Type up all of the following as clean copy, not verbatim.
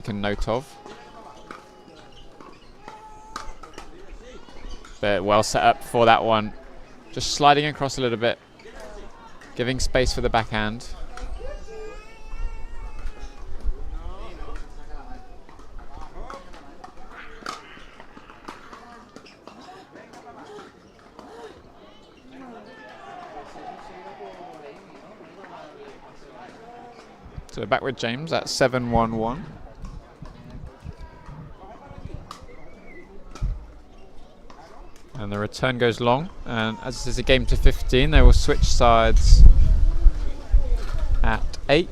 taken note of. But well set up for that one. Just sliding across a little bit, giving space for the backhand. So back with James at 7-1-1. And the return goes long, and as this is a game to 15, they will switch sides at 8.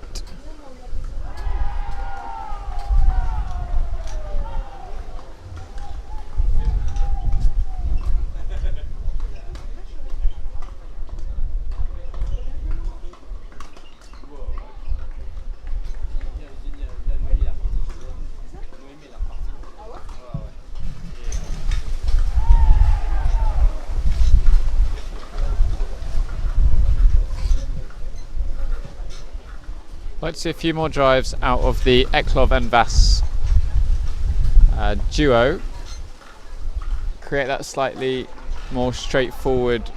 I'd like to see a few more drives out of the Eklov and Vass duo. Create that slightly more straightforward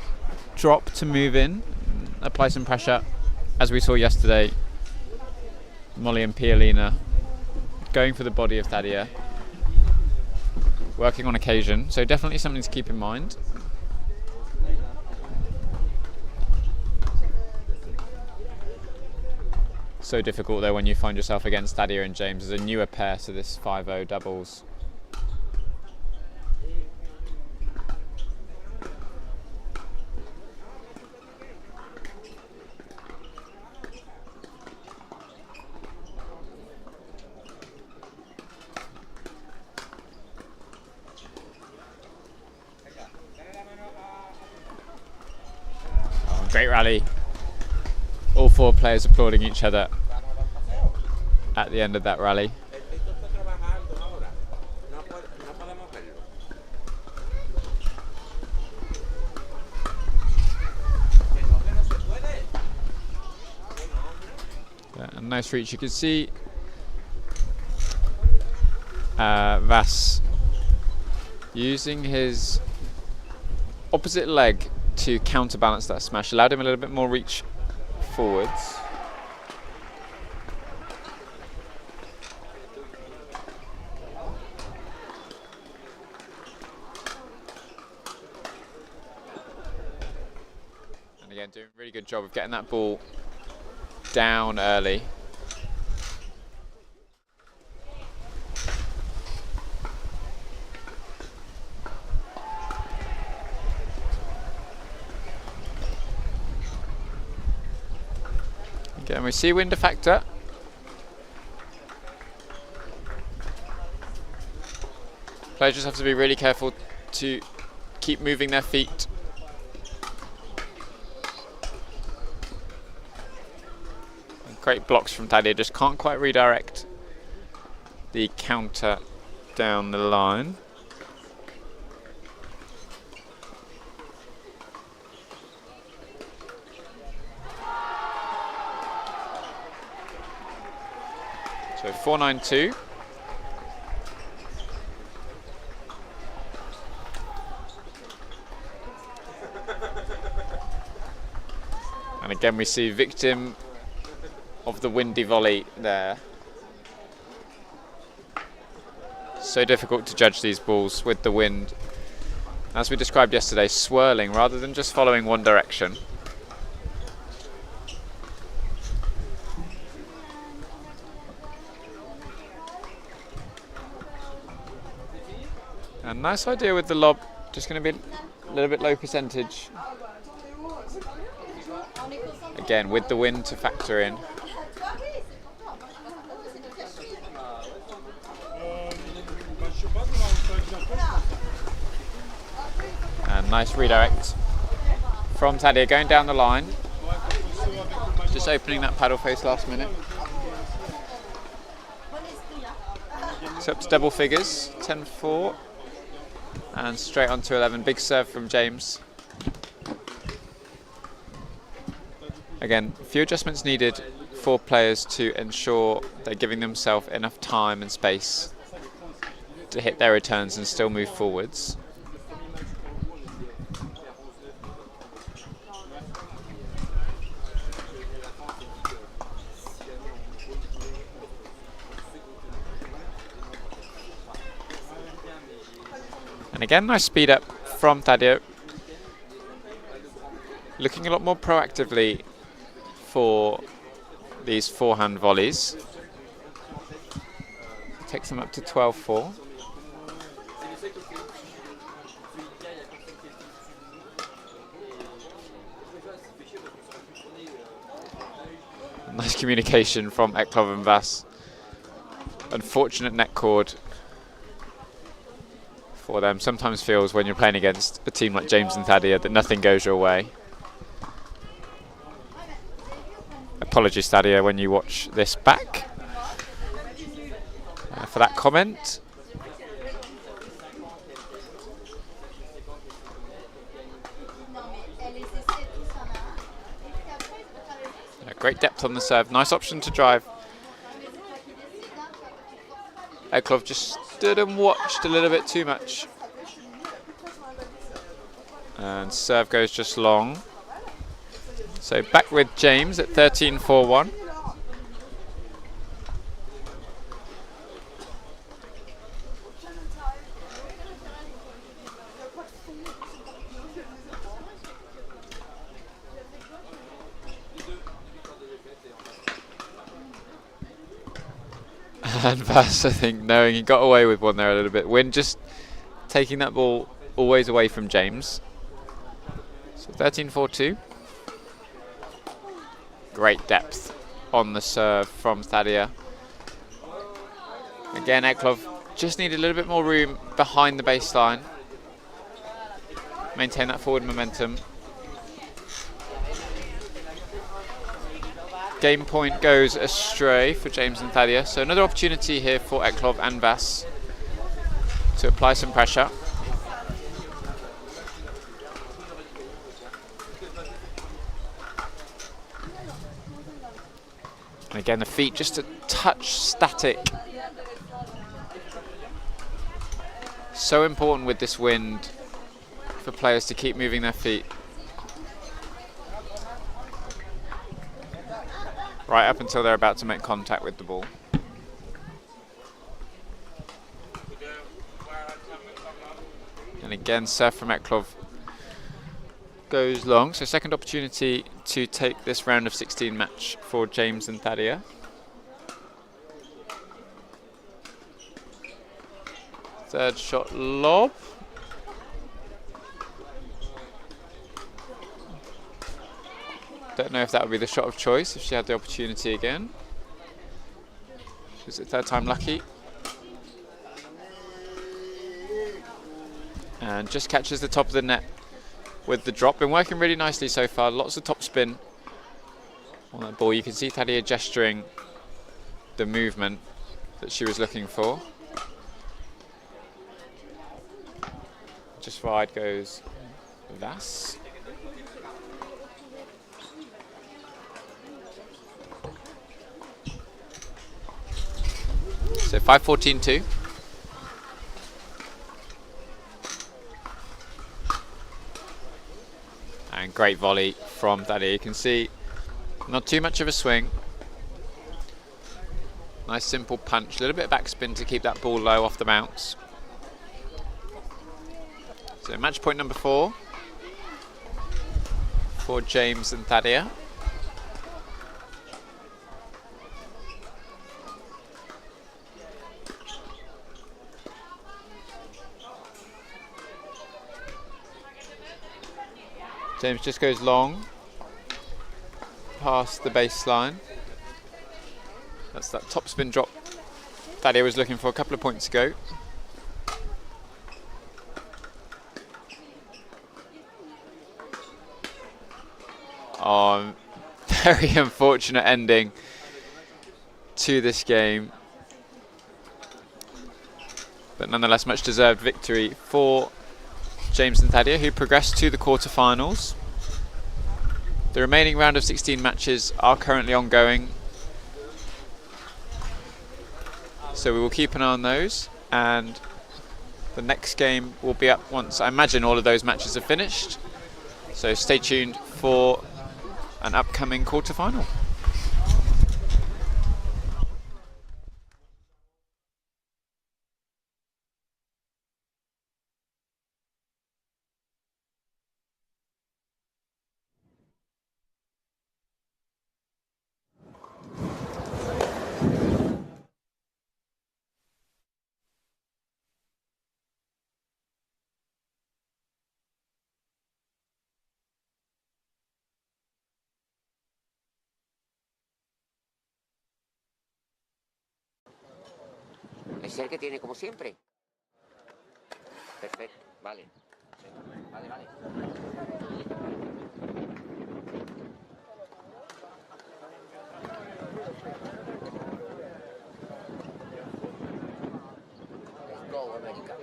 drop to move in, apply some pressure. As we saw yesterday, Molly and Pialina going for the body of Thadia, working on occasion, so definitely something to keep in mind. So difficult though when you find yourself against Thadia and James as a newer pair to this 5-0 doubles. Oh, great rally. All four players applauding each other at the end of that rally. Yeah, a nice reach. You can see Vass using his opposite leg to counterbalance that smash, allowed him a little bit more reach forwards. And again, doing a really good job of getting that ball down early. And we see wind factor. Players just have to be really careful to keep moving their feet. And great blocks from Thadia, just can't quite redirect the counter down the line. So 4-9-2. And again we see victim of the windy volley there. So difficult to judge these balls with the wind. As we described yesterday, swirling rather than just following one direction. And nice idea with the lob, just going to be a little bit low percentage. Again, with the wind to factor in. And nice redirect from Thadia going down the line. Just opening that paddle face last minute. It's up to double figures, 10-4. And straight on to 11. Big serve from James. Again, a few adjustments needed for players to ensure they're giving themselves enough time and space to hit their returns and still move forwards. And again, nice speed up from Thadia, looking a lot more proactively for these forehand volleys. Takes them up to 12-4. Nice communication from Eklov and Vass. Unfortunate net cord for them. Sometimes feels when you're playing against a team like James and Thadia that nothing goes your way. Apologies, Thadia, when you watch this back for that comment. Great depth on the serve, nice option to drive. Eklov just stood and watched a little bit too much. And serve goes just long. So back with James at 13-4-1. And Vass, I think, knowing he got away with one there a little bit. Wynn just taking that ball always away from James. So 13-4-2. Great depth on the serve from Thadia. Again, Eklov just needed a little bit more room behind the baseline. Maintain that forward momentum. Game point goes astray for James and Thadia. So another opportunity here for Eklov and Vass to apply some pressure. And again, the feet just a touch static. So important with this wind for players to keep moving their feet. Right up until they're about to make contact with the ball. And again, serve from Eklov goes long. So second opportunity to take this round of 16 match for James and Thadia. Third shot lob. Don't know if that would be the shot of choice if she had the opportunity again. Was it third time lucky? And just catches the top of the net with the drop. Been working really nicely so far. Lots of top spin on that ball. You can see Thadia gesturing the movement that she was looking for. Just wide goes Vass. So 5-14-2. And great volley from Thadia. You can see not too much of a swing. Nice simple punch, a little bit of backspin to keep that ball low off the bounce. So match point number 4 for James and Thadia. James just goes long, past the baseline. That's that top spin drop Thadia was looking for a couple of points ago. Very unfortunate ending to this game. But nonetheless, much deserved victory for James and Thadia, who progressed to the quarterfinals. The remaining round of 16 matches are currently ongoing. So we will keep an eye on those, and the next game will be up once, I imagine, all of those matches are finished. So stay tuned for an upcoming quarterfinal. Es el que tiene como siempre. Perfecto, vale. Vale, vale. Let's go, América.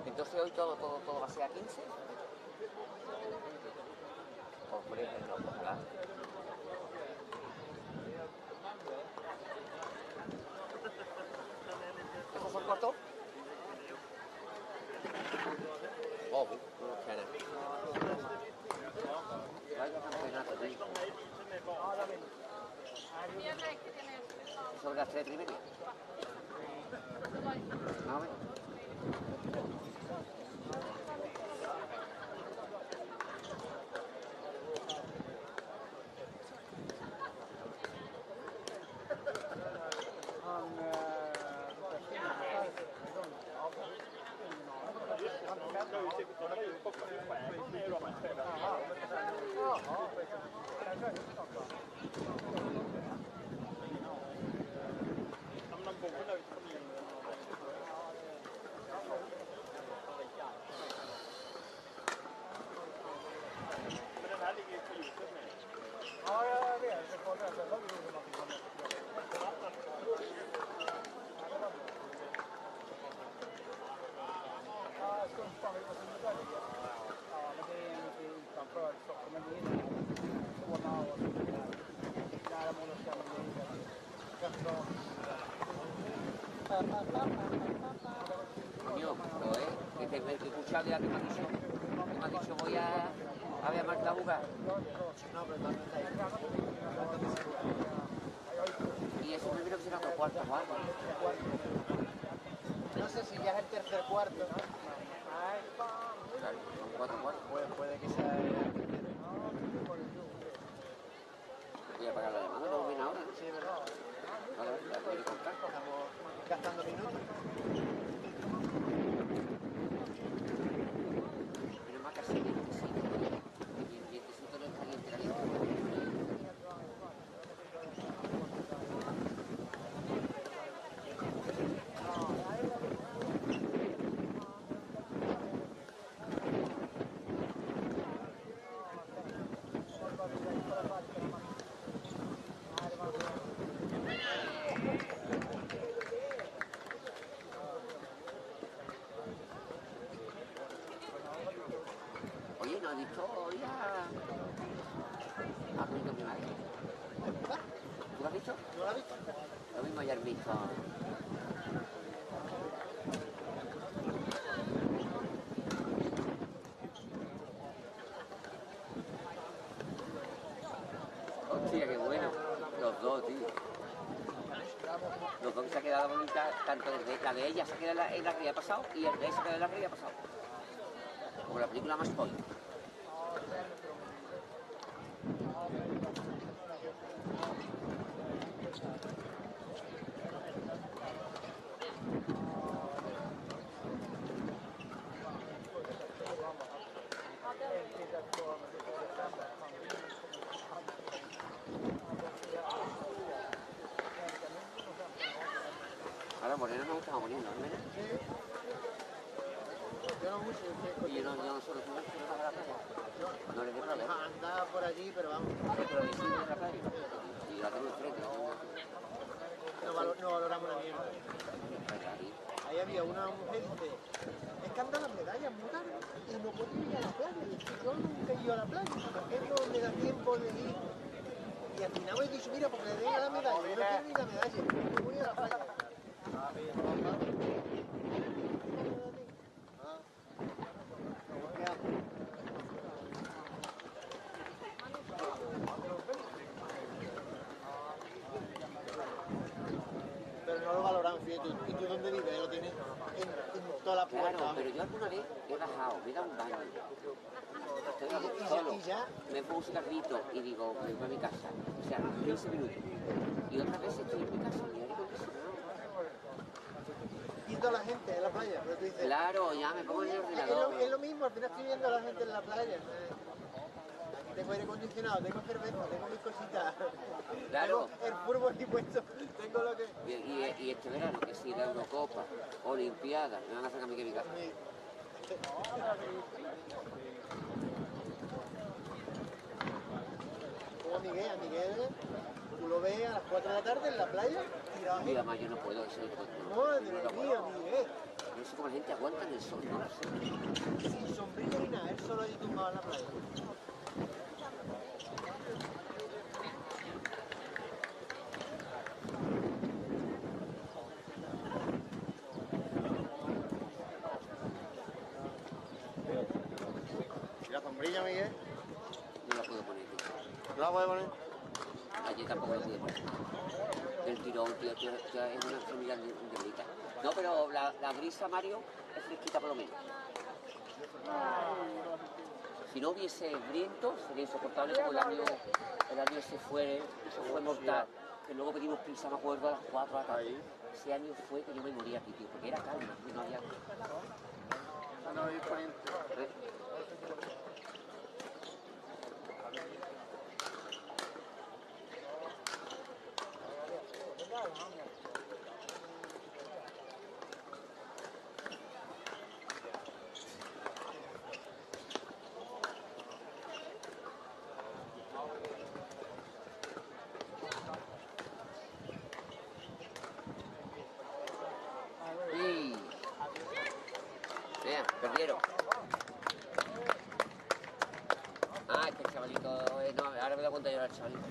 Entonces hoy todo va a ser a 15. Hombre, no, claro. ¿Esos son cuartos? Oh, no tiene. Vaya campeonato, tío. ¿Sobre las 3 primeras? A ver. Coño, que he escuchado ya que me ha dicho voy a ver a Marta jugar. No, pero no está ahí. Y eso primero que será otro cuarto, ¿vale? No sé si ya es el tercer cuarto. Claro, son 4 cuartos. Puede que sea el primero. Voy a apagar la llamada, ¿no viene ahora? Sí, es verdad. Vale, la voy a contar. Estamos gastando minutos. Menos mal que así, sí. Y el quesito no es caliente, caliente. Oye, ¿no has dicho ya a tu mi madre? ¿Tú lo has dicho? ¿Tú lo has visto? Lo mismo ayer visto. Hostia, qué bueno. Los dos, tío. Los dos que se ha quedado bonita, tanto la de ella se ha quedado en la que había pasado y el de ella se ha quedado en la que había pasado. Como la película más spoil. Ahora Morena no estamos poniendo, ¿no? Y yo no solo tú, que no vas a la playa. No le dé problema. Andaba por allí, pero vamos. Pero le sigo en la playa. Y la tengo enfrente, la tengo No valoramos la mierda. ahí. Ahí había una mujer que dice, es que andan las medallas muy tarde y no puedo ir a la playa. Y es que yo nunca he ido a la playa, porque no me da tiempo de ir. Y al final me he dicho, mira, porque le den a la medalla, yo no quiero ni la medalla, yo voy a la playa. Pero no lo valoramos, fíjate, ¿y tú dónde vives? Lo tienes en toda la puerta. Claro, pero yo alguna vez he bajado, me he dado un baño. Estoy solo, me pongo un carrito y digo, me voy a mi casa. O sea, 15 minutos. Y otra vez estoy en mi casa, mi aire acondicionado. Viendo a la gente en la playa, pero tú dices... Claro, ya me pongo en el ordenador. Es lo mismo, al final estoy viendo a la gente en la playa. Aquí tengo aire acondicionado, tengo cerveza, tengo mis cositas. Claro. Tengo el fútbol aquí puesto, tengo lo que... Y este verano, que si la Eurocopa, Olimpiada, me van a sacar a mí que mi casa. Como a Miguel, tú lo ves a las 4 de la tarde en la playa, tirado Y además yo no puedo, eso no Madre lo mía, puedo. Miguel. No sé cómo la gente aguanta en el sol, no lo sé. Sin sombrilla ni nada, él solo ahí tumbado en la playa. ¿Y la sombrilla, Miguel? No la puedo poner, tío. ¿No la puedes poner? Ayer tampoco la pude poner. El tirón, tío, es una enfermedad debilita. No, pero la brisa, Mario, es fresquita por lo menos. Si no hubiese viento, sería insoportable como el año ese fue mortal. Que luego pedimos prisa, me acuerdo, a las 4 de la tarde. Ese año fue que yo me moría aquí, tío, porque era calma y no había... Y... Vean, perdieron. Ah, es que el chavalito... no, ahora me da cuenta yo al chavalito.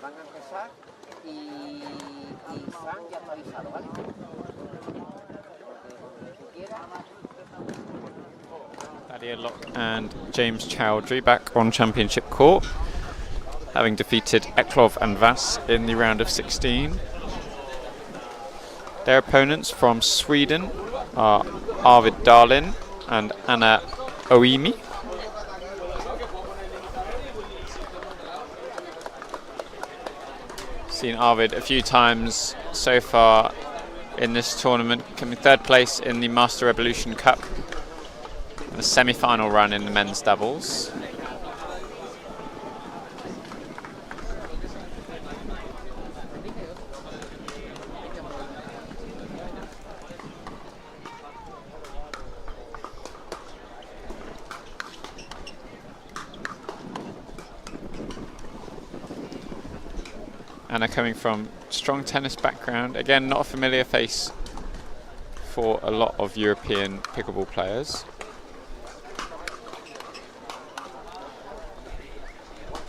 van a empezar y Fran ya está avisado, ¿vale? Thaddeus and James Chowdhury back on championship court, having defeated Eklov and Vass in the round of 16. Their opponents from Sweden are Arvid Dahlin and Anna Oimi. Seen Arvid a few times so far in this tournament, coming third place in the Master Reballution Cup, the semi-final run in the men's doubles. Anna coming from strong tennis background. Again, not a familiar face for a lot of European pickleball players.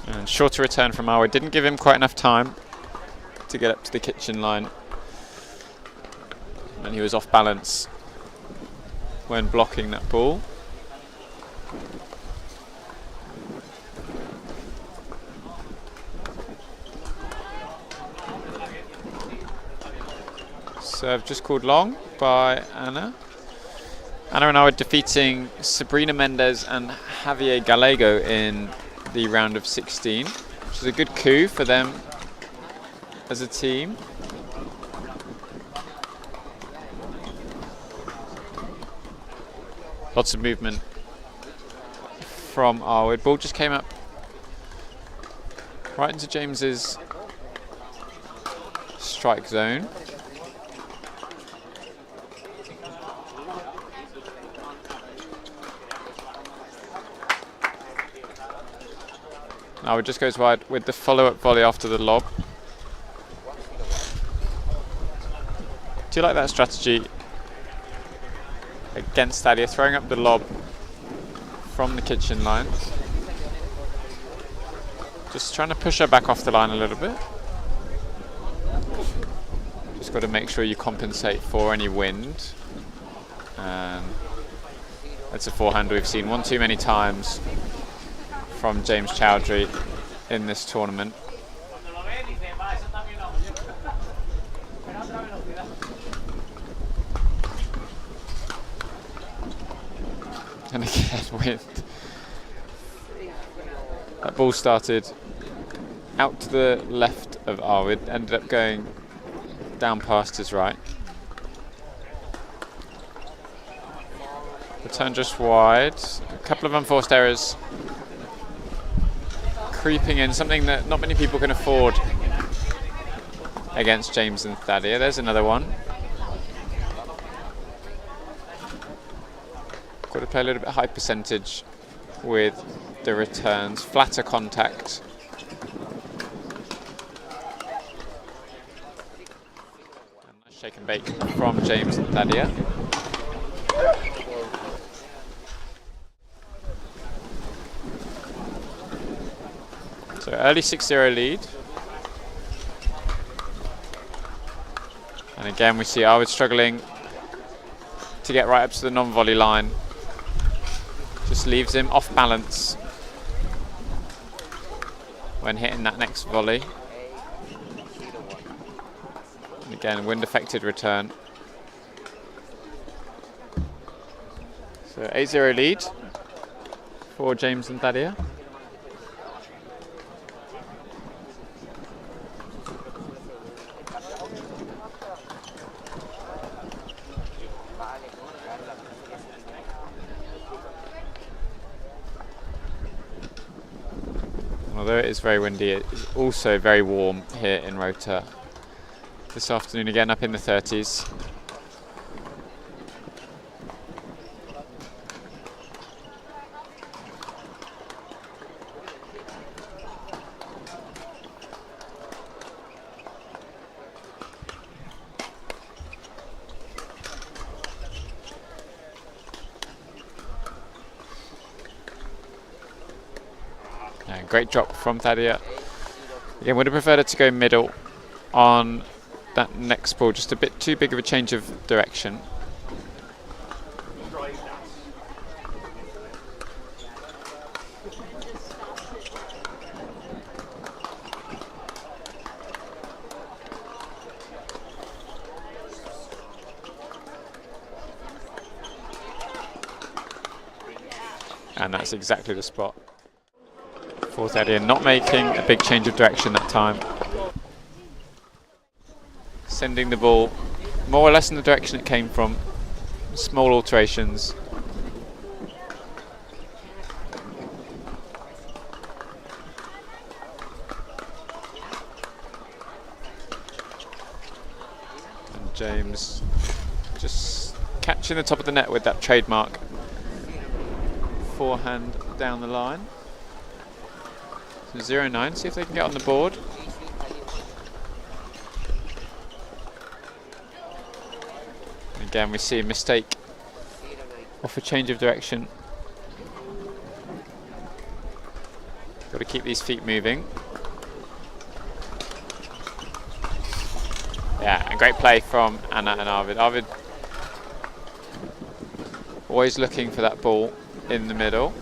And shorter return from Arvid. Didn't give him quite enough time to get up to the kitchen line. And he was off balance when blocking that ball. Serve just called long by Anna. Anna and I were defeating Sabrina Mendez and Javier Gallego in the round of 16, which is a good coup for them as a team. Lots of movement from Arvid. Ball just came up right into James's strike zone. Now it just goes wide with the follow-up volley after the lob. Do you like that strategy against Thaddeus, throwing up the lob from the kitchen line? Just trying to push her back off the line a little bit. Just got to make sure you compensate for any wind. That's a forehand we've seen one too many times from James Chowdhury in this tournament. And again, wind. That ball started out to the left of Arvid, ended up going down past his right. Return just wide. A couple of unforced errors creeping in, something that not many people can afford against James and Thaddeus. There's another one. Got to play a little bit high percentage with the returns, flatter contact. And nice shake and bake from James and Thaddeus. So early 6-0 lead. And again we see Arvid struggling to get right up to the non-volley line. Just leaves him off balance when hitting that next volley. And again, wind affected return. So 8-0 lead for James and Thaddeus. Although it is very windy, it is also very warm here in Rota this afternoon, again up in the 30s. Great drop from Thaddeus. Again, would have preferred it to go middle on that next ball, just a bit too big of a change of direction. And that's exactly the spot. Fourth idea, not making a big change of direction that time. Sending the ball more or less in the direction it came from. Small alterations. And James just catching the top of the net with that trademark forehand down the line. So 0-9, see if they can get on the board. Again, we see a mistake off a change of direction. Got to keep these feet moving. Yeah, and great play from Anna and Arvid. Arvid always looking for that ball in the middle.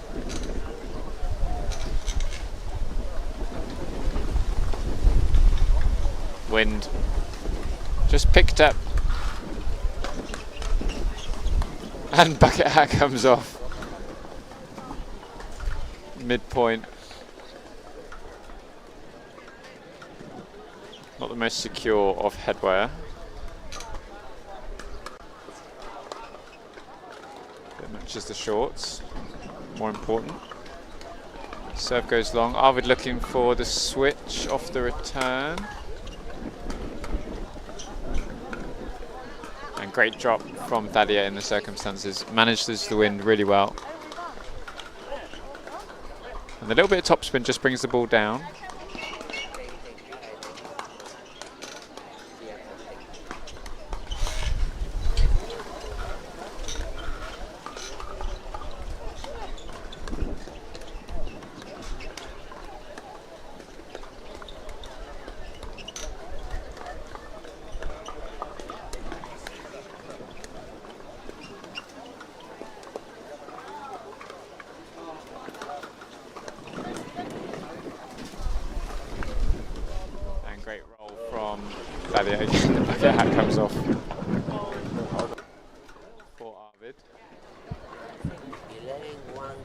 Wind just picked up. And bucket hat comes off. Midpoint. Not the most secure of headwear. It matches the shorts. More important. Serve goes long. Arvid looking for the switch off the return. And great drop from Thadia in the circumstances. Manages the wind really well. And the little bit of topspin just brings the ball down. Great roll from Thadia. The bucket hat comes off for Arvid. 11-1.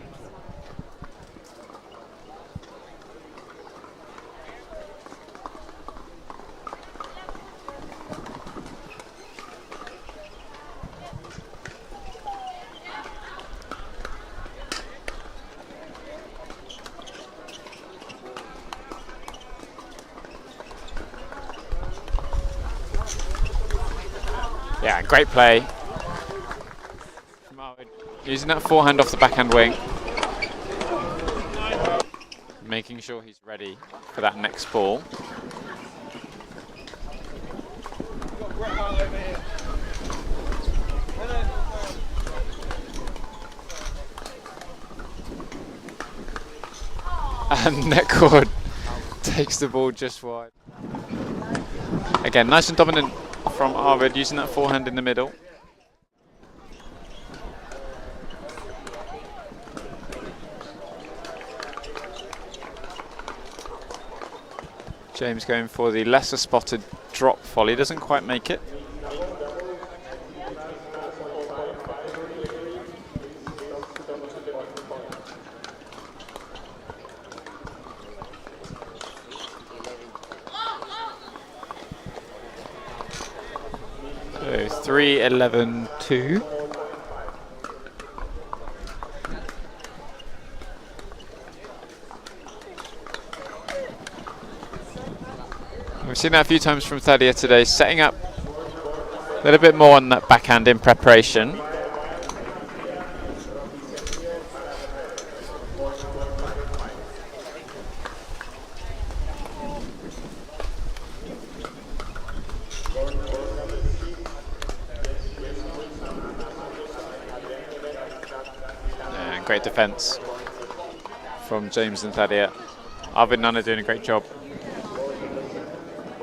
Yeah, great play from Arvid. Using that forehand off the backhand wing. Making sure he's ready for that next ball. And Netcord takes the ball just wide. Again, nice and dominant from Arvid, using that forehand in the middle. James going for the lesser spotted drop volley, doesn't quite make it. So 3-11-2. We've seen that a few times from Thadia today, setting up a little bit more on that backhand in preparation. And great defence from James and Thadia. Arvid and Anna doing a great job.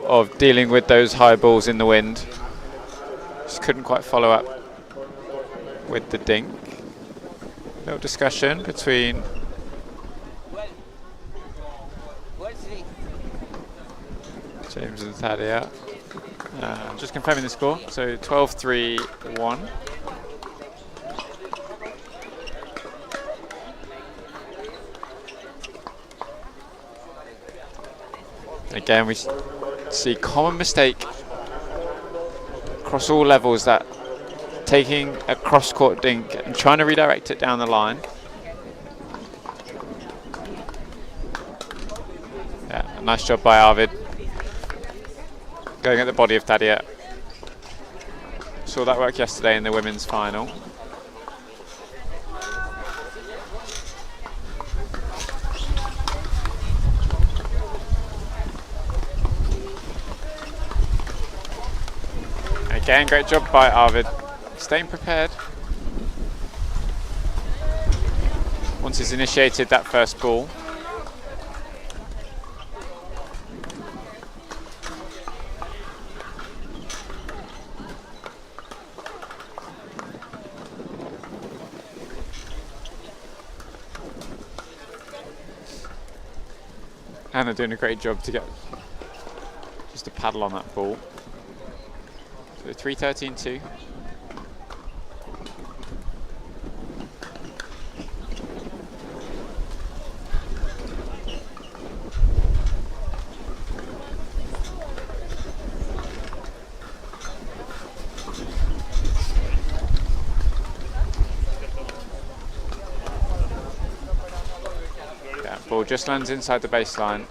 of dealing with those high balls in the wind. Just couldn't quite follow up with the dink. Little discussion between James and Thadia. Just confirming the score, so 12-3-1. Again, we see common mistake across all levels, that taking a cross-court dink and trying to redirect it down the line. Yeah, a nice job by Arvid. Going at the body of Thadia. Saw that work yesterday in the women's final. Again, great job by Arvid, staying prepared. Once he's initiated that first ball. And they're doing a great job to get just a paddle on that ball. So 3-13-2. Yeah, ball just lands inside the baseline.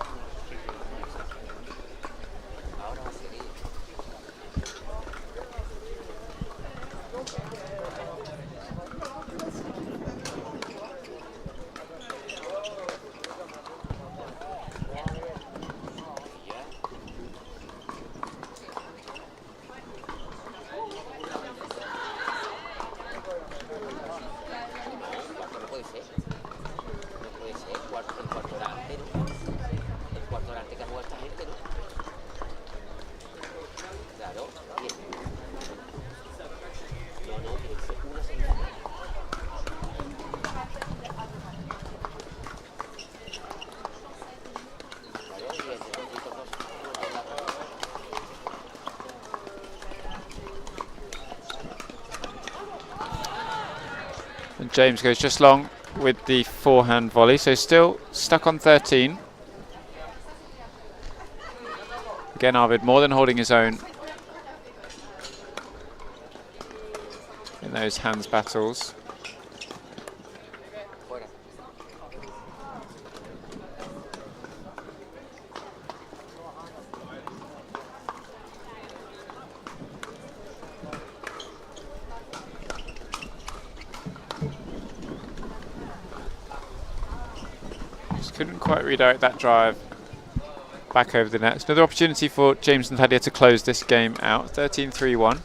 And James goes just long with the forehand volley, so still stuck on 13. Again, Arvid more than holding his own in those hands battles. Couldn't quite redirect that drive back over the net. It's another opportunity for James and Thadia to close this game out. 13-3-1.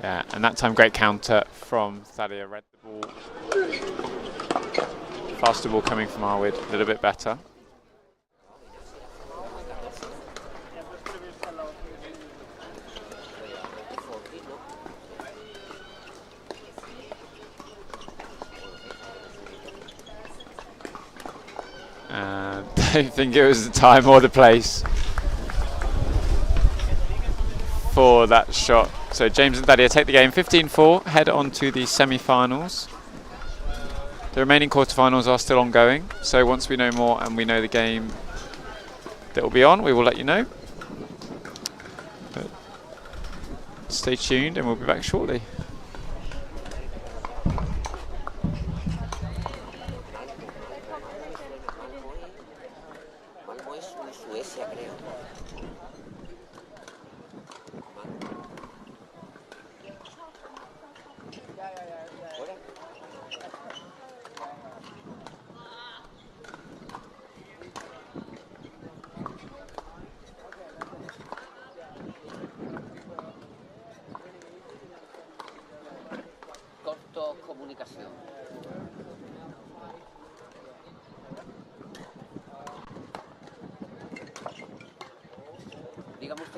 Yeah, and that time great counter from Thadia. Read the ball. Faster ball coming from Arvid, a little bit better. I don't think it was the time or the place for that shot. So James and Thadia take the game 15-4, head on to the semi-finals. The remaining quarterfinals are still ongoing, so once we know more and we know the game that will be on, we will let you know. But stay tuned and we'll be back shortly.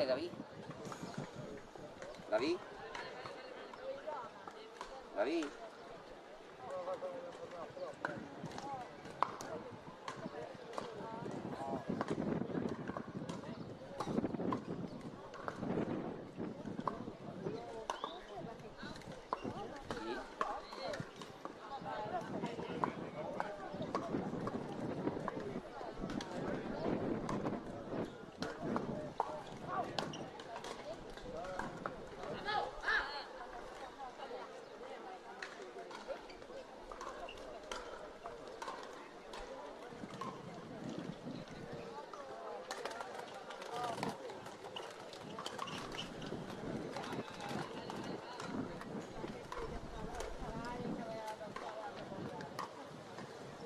usted, David? David. David.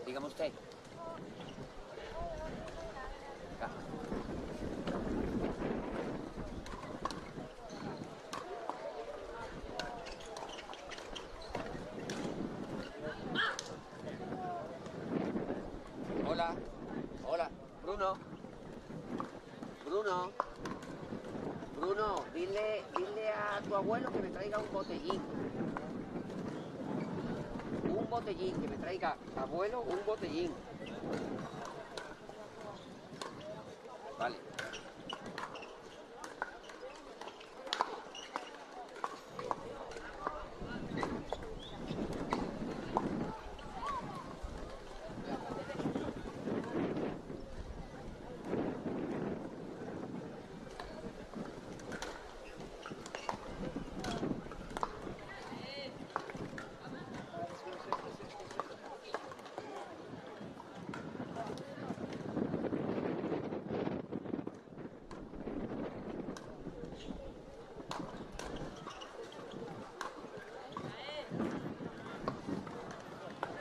Dígame usted. Ah. Hola, hola, Bruno. Bruno. Bruno, dile a tu abuelo que me traiga un botellín. Un botellín, que me traiga, abuelo, un botellín. Vale.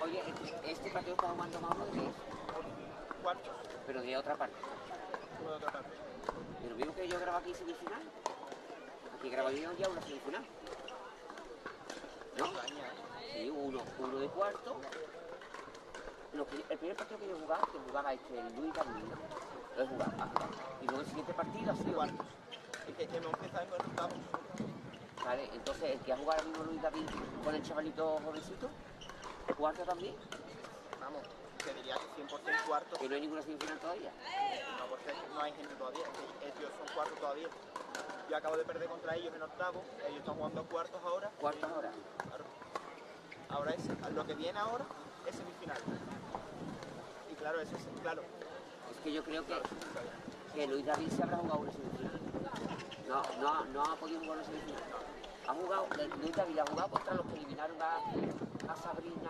Oye, este partido está jugando más uno de qué es, Cuartos, pero de otra parte. uno de otra parte. Pero mismo que yo grabo aquí semifinal. Aquí grabo yo ya una semifinal. ¿No? Sí, uno de cuarto. El primer partido que yo jugaba, el Luis Carmino, lo he jugado. Y luego el siguiente partido ha sido Cuartos. Es que hemos empezado en los octavos. Vale, entonces el que ha jugado ahora mismo Luis David con el chavalito jovencito, cuarto también, Vamos, te diría que 100% cuartos. que no hay ninguna semifinal todavía. No, porque no hay gente todavía. Ellos son cuartos todavía. Yo acabo de perder contra ellos en octavos. Ellos están jugando cuartos ahora. Cuartos ahora. Claro. Ahora lo que viene ahora es semifinal. Y claro, eso es claro. Es que yo creo que Luis David se habrá jugado una semifinal. No ha podido jugar una semifinal. Luis David ha jugado contra los que eliminaron a Sabrina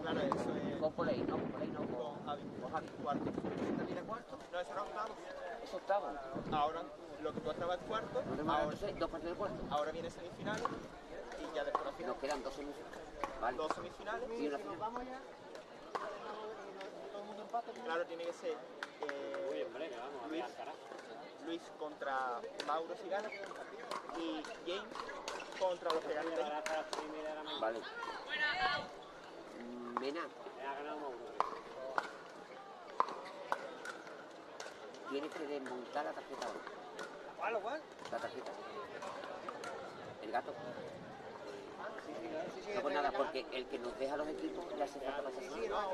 Claro, eso es. con Poley, no, con Poley no, Con Javi. con Javi. Cuartos. ¿También a cuarto? No, eso era octavos. Es octavo. Ahora, lo que tú estabas en cuarto, Entonces, dos partidos de cuarto. ahora viene semifinales y ya después la final. Nos quedan dos semifinales. Vale. Dos semifinales Y una final. vamos ya. Todo el mundo empate. Claro, tiene que ser Luis contra Mauro si gana y James contra los que ganan de ahí. Vale. Mena. Tienes que desmontar la tarjeta ahora. ¿Cuál? La tarjeta. El gato. Sí, No, pues nada, porque el que nos deja los equipos le hace falta pasar. Sí, no,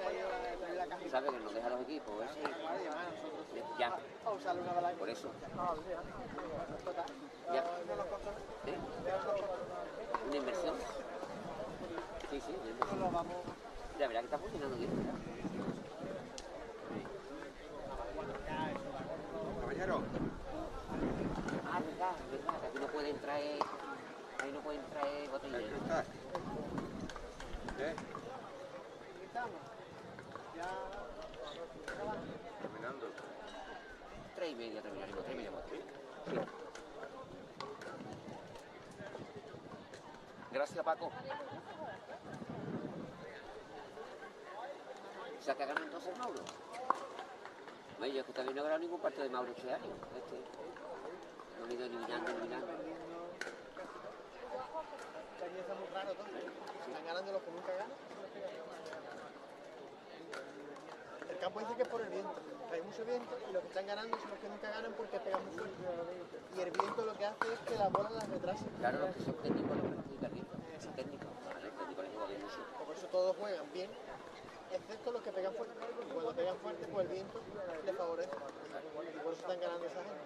en la cajita. ¿Sabes? Que nos deja los equipos. Ese, ya. Vamos a usarle una bala. Por eso. Total. Ya. ¿Eh? Una inversión. Sí, una inversión. Vamos. La verdad que está funcionando bien, ¿verdad? Caballero. Ah, verdad. Que aquí no pueden traer. Ahí no pueden traer botellas. ¿Qué? Estamos. Ya. Terminando. 3:30 terminaremos, 3:30. Sí. Gracias, Paco. O sea, que ha ganado entonces Mauro. No, yo es que también no he ganado ningún partido de Mauro este año. No me he ido eliminando. Aquí está muy raro todo. Están ganando los que nunca ganan. El campo dice que es por el viento, que hay mucho viento y los que están ganando son los que nunca ganan porque pegan muy fuerte. Y el viento lo que hace es que la bola las retrasa. Claro, los que son técnicos los perjudica el viento. Son técnicos, vale, los técnicos les juega bien mucho. Por eso todos juegan bien, excepto los que pegan fuerte. Y cuando pegan fuerte, pues el viento les favorece. Y por eso están ganando esa gente.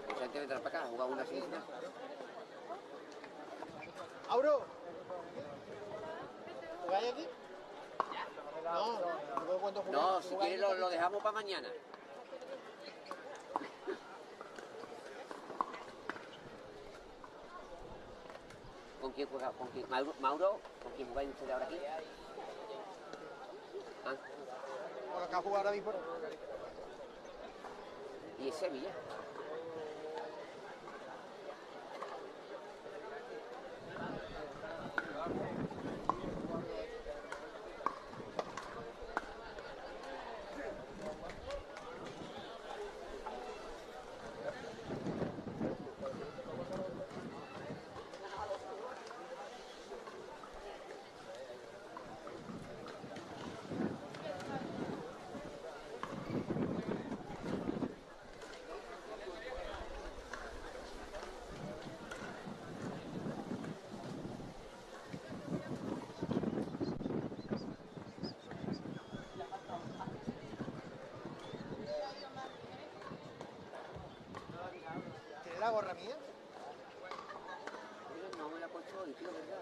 Mucha gente vendrá para acá a jugar una semifinal. ¡Auro! ¿Jugáis aquí? No, luego cuando jugáis. No, si quieres lo dejamos para mañana. ¿Con quién juega? ¿Con quién? Mauro, ¿con quién jugáis ustedes ahora aquí? ¿Ah? Bueno, acá jugar ahora mismo. Y es Sevilla. ¿Tienes la gorra mía? Mira, no me la he puesto hoy, tío, ¿verdad?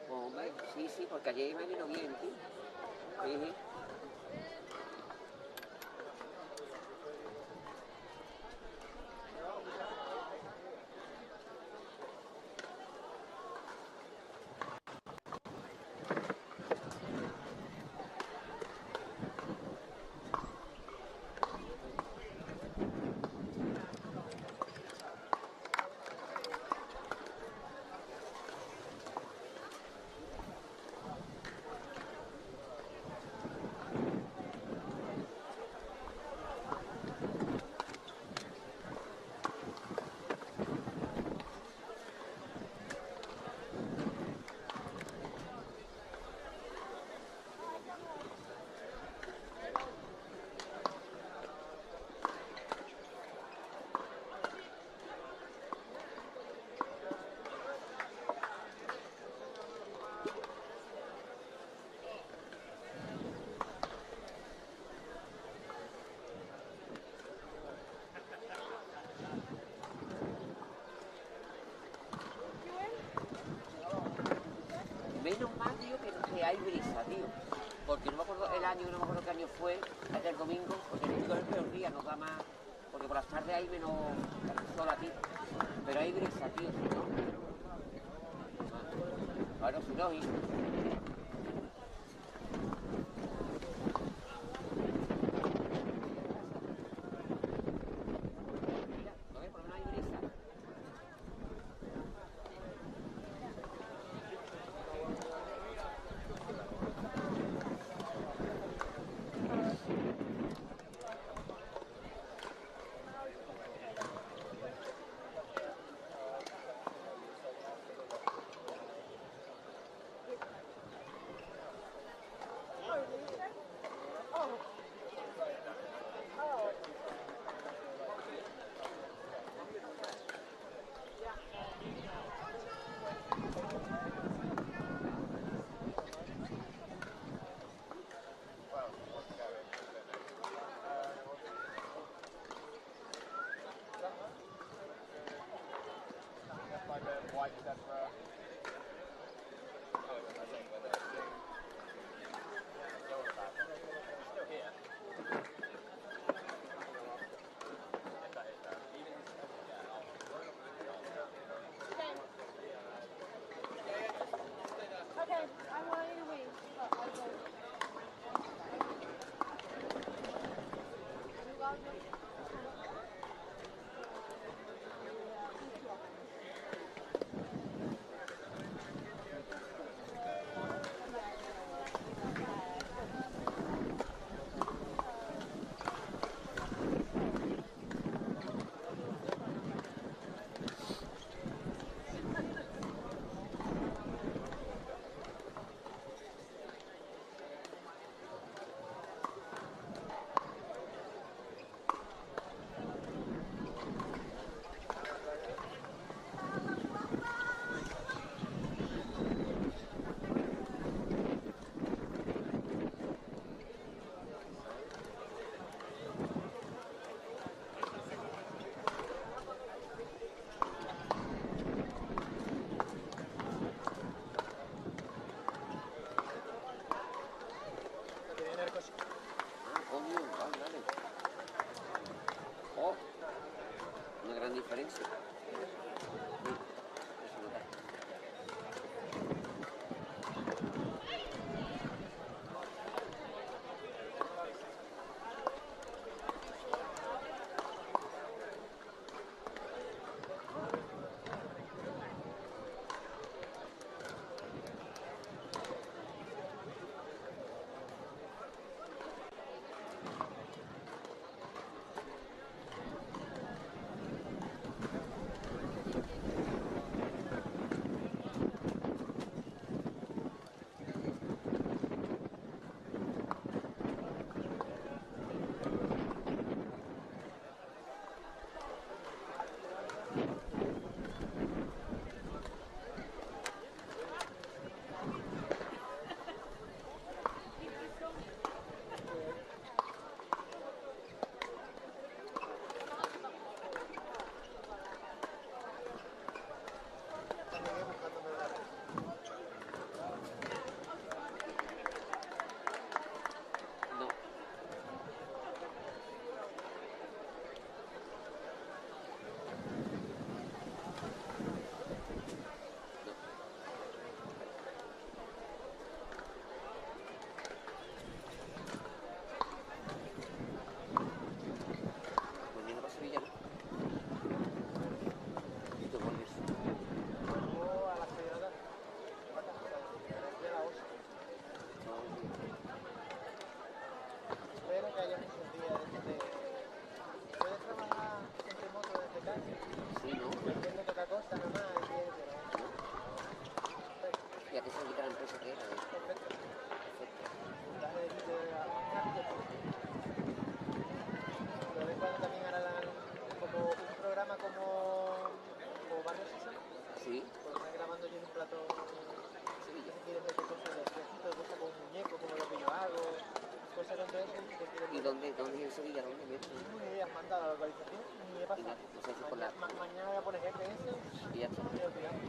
Hombre, sí, porque ayer me vino bien, tío. Sí. Menos mal, tío, que hay brisa, tío. Porque no me acuerdo el año, no me acuerdo qué año fue, hasta el domingo, porque el domingo es el peor día, nos da más. Porque por las tardes hay menos sol aquí. Pero hay brisa, tío, si no. Claro, si no, y. Mira, ¿lo ves? Por lo menos hay brisa. Okay, I want you to wait. I'll go. dicho eso, ¿Y dónde es en Sevilla? ¿Dónde ves? Ni has mandado la localización, ni he pasado. No sé si por la... Mañana voy a poner GPS Y ya está. y lo pillamos.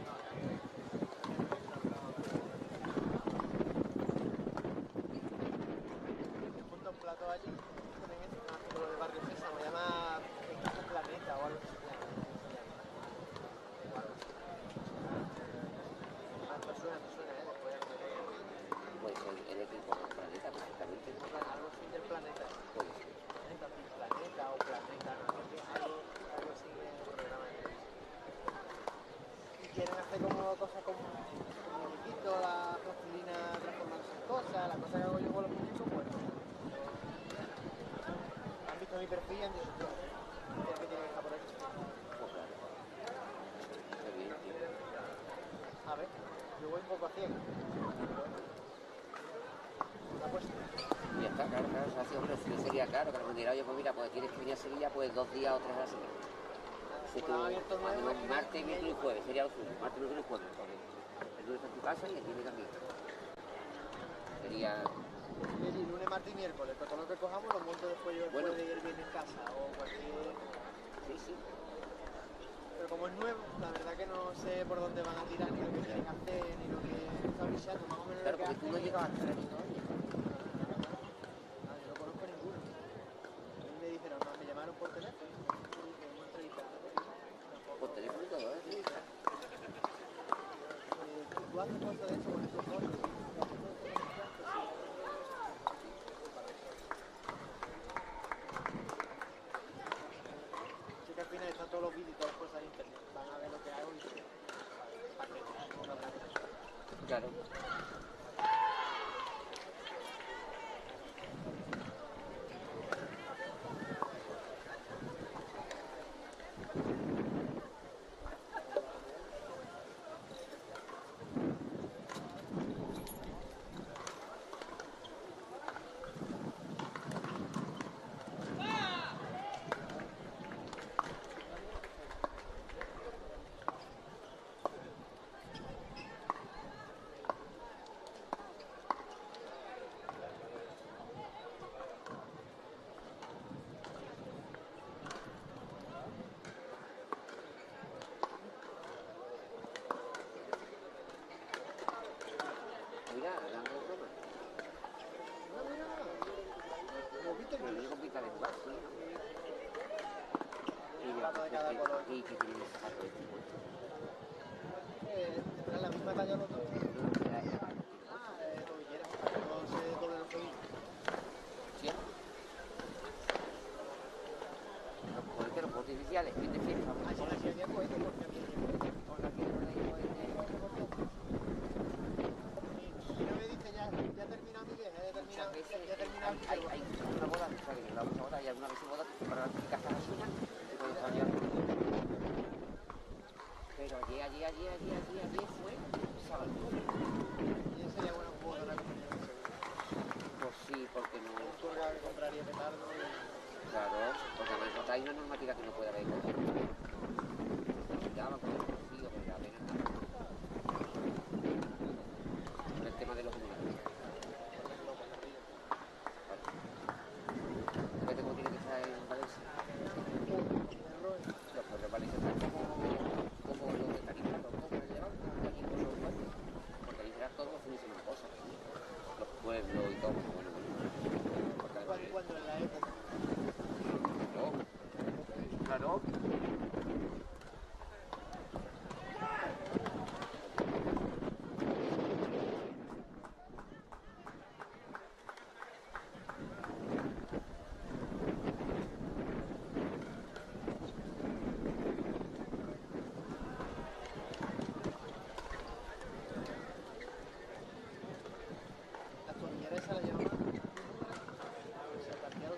Me junta un plato allí, ponen eso, como lo de Barrio Sésamo, se llama Equipo Planeta o algo así. Me suena, después ya lo veré. Pues el equipo del planeta, perfectamente. Algo así del planeta. Puede ser. Planeta o planeta, no sé qué, algo así en el programa de televisión. Y quieren hacer como cosas como muñequitos, la plastilina transformándose en cosas, las cosas que hago yo con los muñecos, pues. Han visto mi perfil y han dicho, tío, que tiene que estar por aquí. Pues claro. Qué bien, tío. A ver, yo voy un poco a ciego. La puesta. Y ya está, claro, claro, eso así, hombre, si no sería claro, que me dirá, oye, pues mira, pues tienes que venir a Sevilla pues 2 días o 3 a la semana. Si tú, martes, miércoles y jueves, sería lo suyo, martes, miércoles y jueves, porque el lunes está en tu casa y el viernes también. Sería... Y lunes, martes y miércoles, pues todo lo que cojamos lo monto después yo después de ir bien en casa o cualquier... Sí, sí. Pero como es nuevo, la verdad que no sé por dónde van a tirar, ni lo que quieren hacer, ni lo que está avisando, más o menos Claro, lo que porque tú no hacen. llegas a estar allí todavía. Yo no conozco ninguno. A mí me dijeron, no, me llamaron por teléfono, una entrevista. Por teléfono y todo, ¿eh? Tú haces cosas de eso con esos cortes. Así que al final están todos los vídeos y todas las cosas en internet. Van a ver lo que hago y para que no hablan de eso. Claro. Mira, dando broma. ¿Lo viste? Pero yo con pinta de jugar, sí, ¿no? Un plato de cada color. Y que tiene el zapato este puesto. ¿Tendrán la misma talla los dos? No, era Tobilleras, para que no se doblen los tobillos. ¿sí? Los cohetes, los fuegos artificiales, fin de fiesta. Así no hacía tiempo, porque a mí Con la que no hay y no me dice ya he terminado mi viaje, ya he terminado hay una boda, o sea, que la última boda, y alguna vez boda para las típicas cajas chinas, y cuando estaba llevando. Pero ayer fue sábado. y ese sería bueno juego de la comunidad de seguro. Pues sí, porque no. Un turga que compraría petardo y... Claro, porque además hay una normativa que no puede haber. Ya va con el conocido, pero la pena nada. El tema de los comunitarios. Vale. ¿Cómo tiene que estar en Valencia? Los de Valencia están como los de Tarifa, como el Levante, allí con los pueblos. Porque ahí será todo los fines de semana cosas. Los pueblos y todo. Bueno, ¿Cuándo en la época? Claro. La tornillera esa la llamaban. Se partía los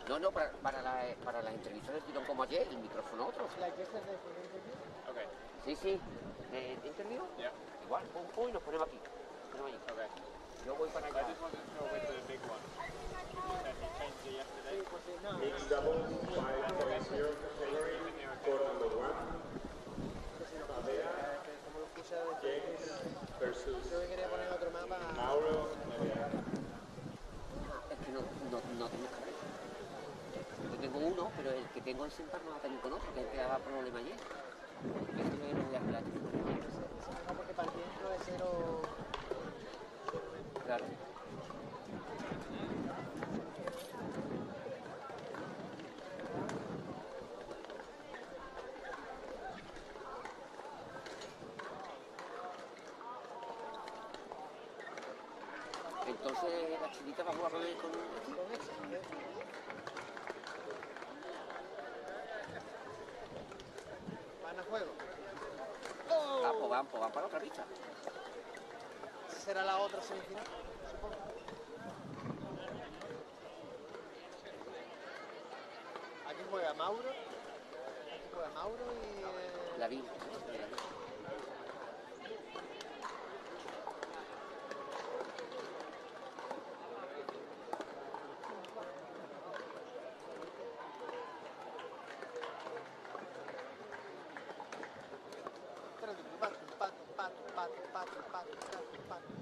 No, no, para las entrevistas del tirón como ayer, el micrófono otro. Like yesterday for the interview? Okay. Sí, sí. ¿Interview? Yeah. Igual, pum, pum, y nos ponemos aquí. Ponemos allí. Okay. Yo voy para I allá. just wanted to know with the big one. You said he changed it yesterday. Sí, pues sí, no. Mixed doubles, 5.0 category, court number 1. Como lo puse a decir, James versus creo que quería poner otro mapa. Mauro. Es que no tenemos que ver. Yo tengo uno, pero el que tengo en Sentar no va a tener con otro, que es el que daba problema ayer. Eso no lo voy a arreglar. No, porque partiendo de cero. Claro. Entonces la chinita va a jugar con ese. Van a juego. Ah, pues van para otra pista. Esa será la otra semifinal, supongo. Aquí juega Mauro. Aquí juega Mauro y. La vi. Pato.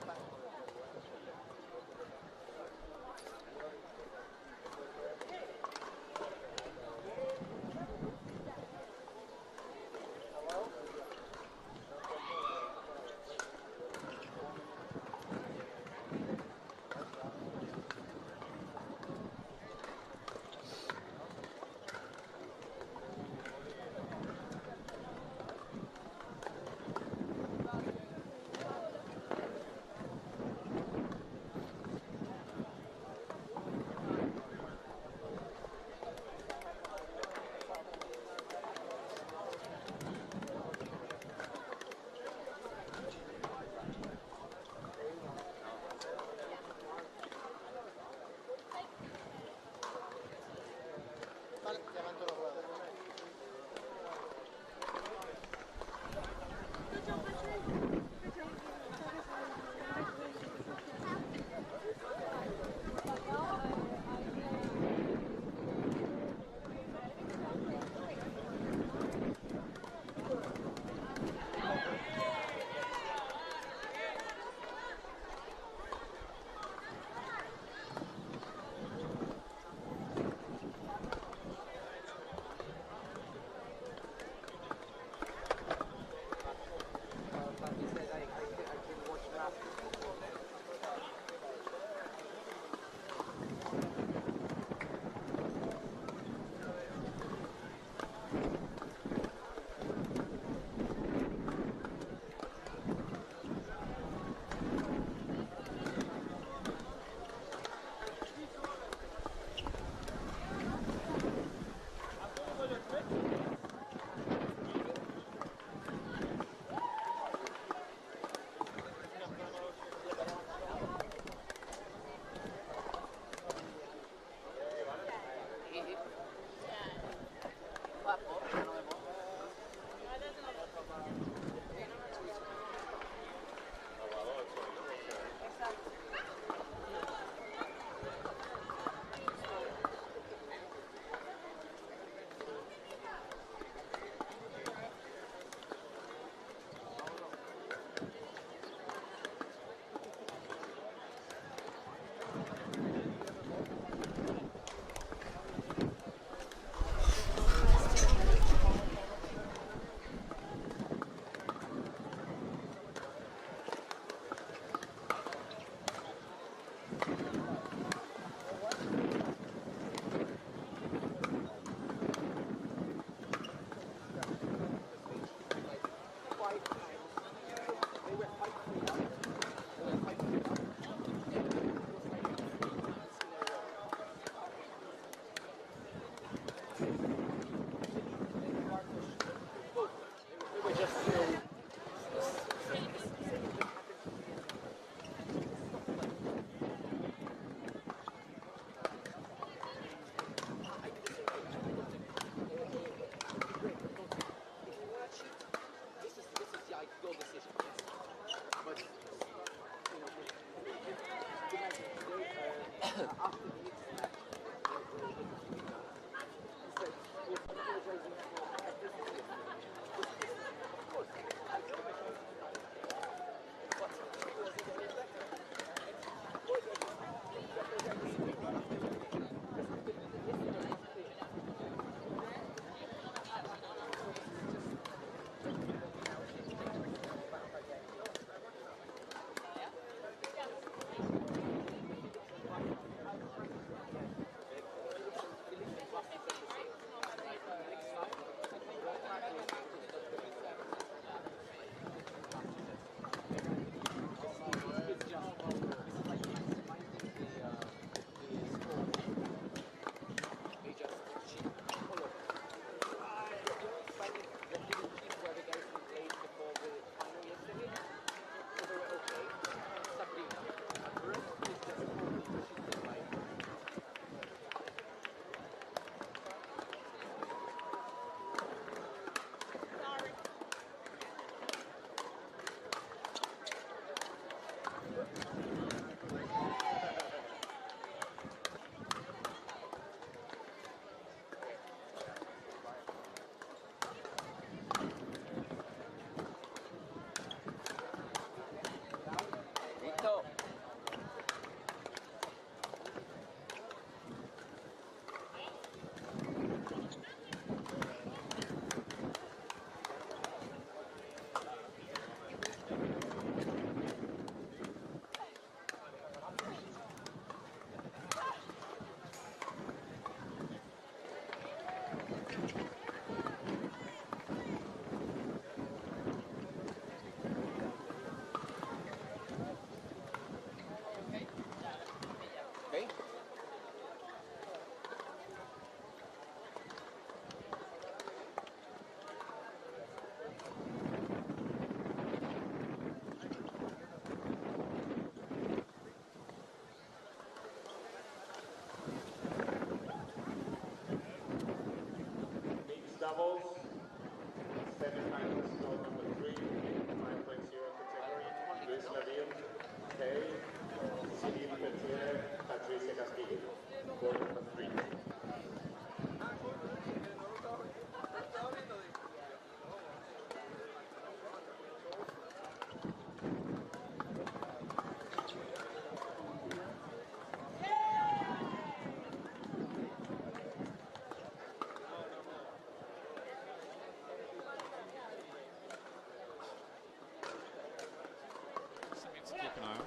Something to keep an eye on.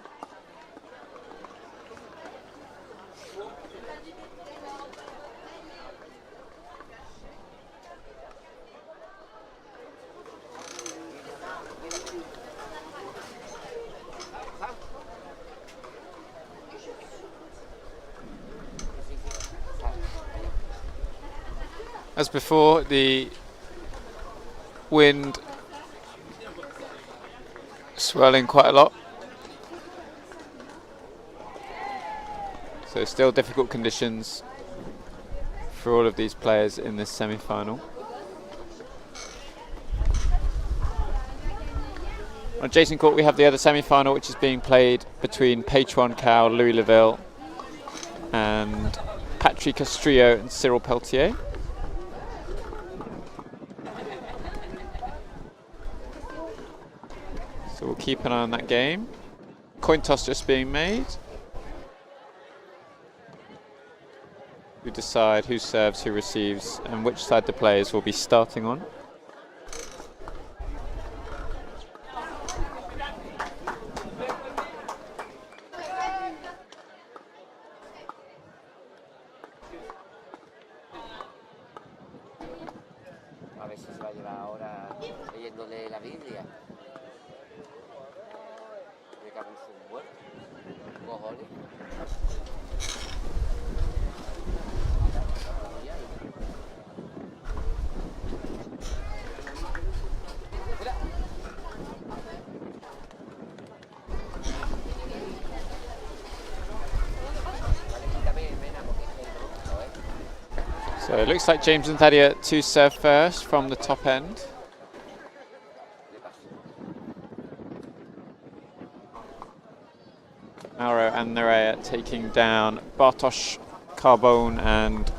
As before, the wind swirling quite a lot. So still difficult conditions for all of these players in this semi-final. On adjacent court we have the other semi-final, which is being played between Patron Cow, Louis Leville and Patrick Castrillo and Cyril Peltier. So we'll keep an eye on that game. Coin toss just being made. We decide who serves, who receives, and which side the players will be starting on. A ver si se va a llevar ahora leyéndole la Biblia. Me cago en su muerto. Cojones. So it looks like James and Thadia to serve first from the top end. Mauro and Nerea taking down Bartosz Carbone and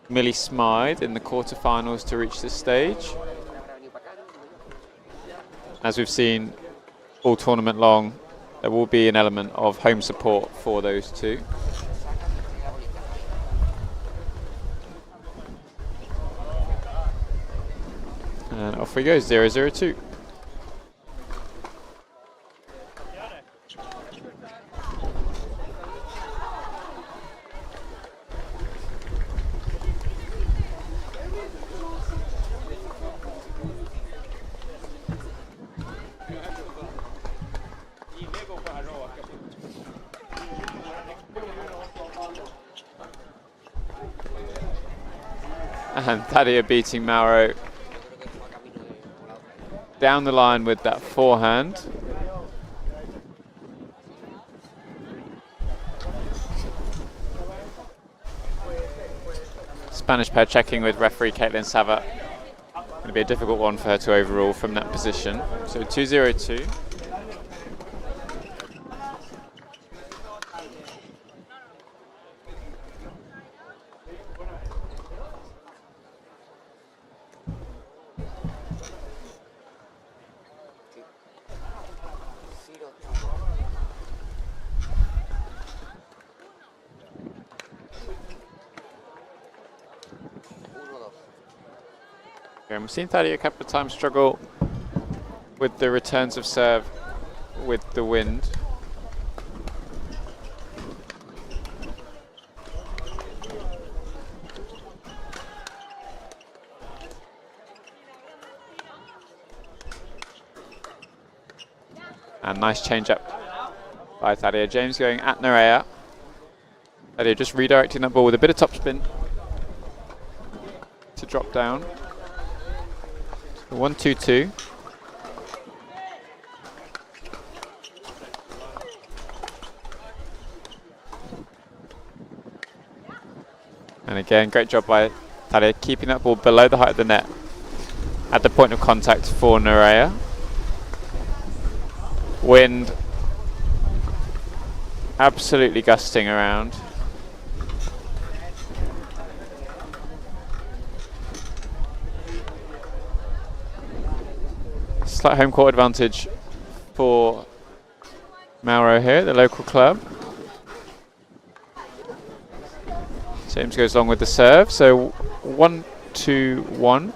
Millie Smythe in the quarterfinals to reach this stage. As we've seen all tournament long, there will be an element of home support for those two. And off we go, 0-0-2. And Thadia beating Mauro down the line with that forehand. Spanish pair checking with referee Caitlin Sava. Going to be a difficult one for her to overrule from that position. So 2-0-2. And we've seen Thadia a couple of times struggle with the returns of serve with the wind. And nice change up by Thadia. James going at Nerea. Thadia just redirecting that ball with a bit of topspin to drop down. 1-2-2. And again, great job by Thadia keeping that ball below the height of the net at the point of contact for Nerea. Wind absolutely gusting around. Slight home court advantage for Mauro here, the local club. James goes along with the serve, so 1-2-1.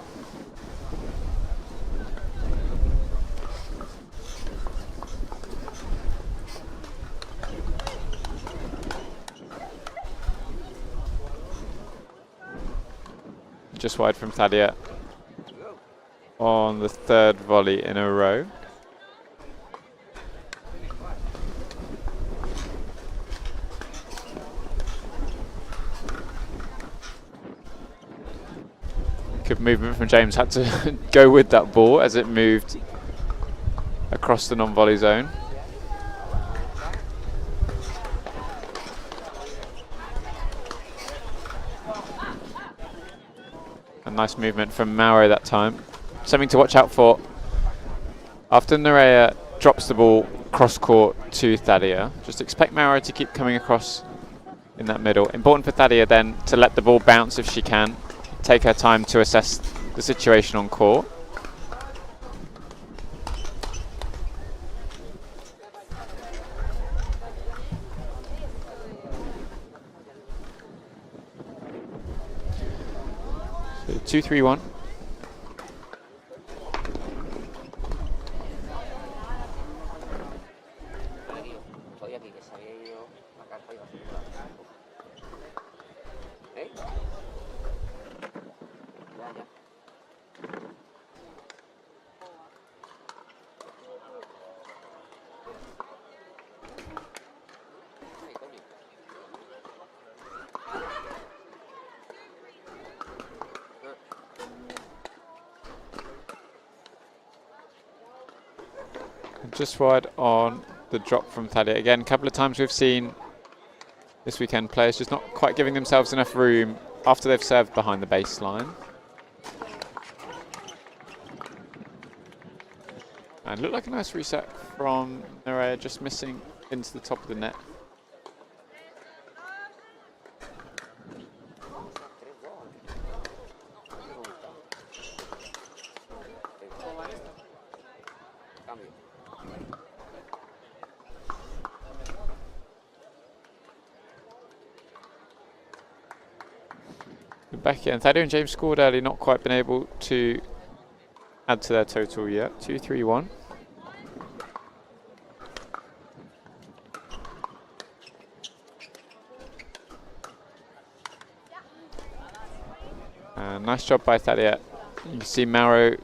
Just wide from Thadia on the third volley in a row. Good movement from James, had to go with that ball as it moved across the non-volley zone. A nice movement from Mauro that time. Something to watch out for. After Nerea drops the ball cross court to Thadia, just expect Mauro to keep coming across in that middle. Important for Thadia then to let the ball bounce if she can. Take her time to assess the situation on court. So 2-3-1. Todavía aquí, que se había ido a carta y va a hacer ¿eh? Ya, ya. Ay, coño. Just wide on the drop from Thadia. Again, a couple of times we've seen this weekend players just not quite giving themselves enough room after they've served behind the baseline. And looked like a nice reset from Nerea, just missing into the top of the net. Back in. Thadia and James scored early, not quite been able to add to their total yet. 2-3-1. Nice job by Thadia. You can see Mauro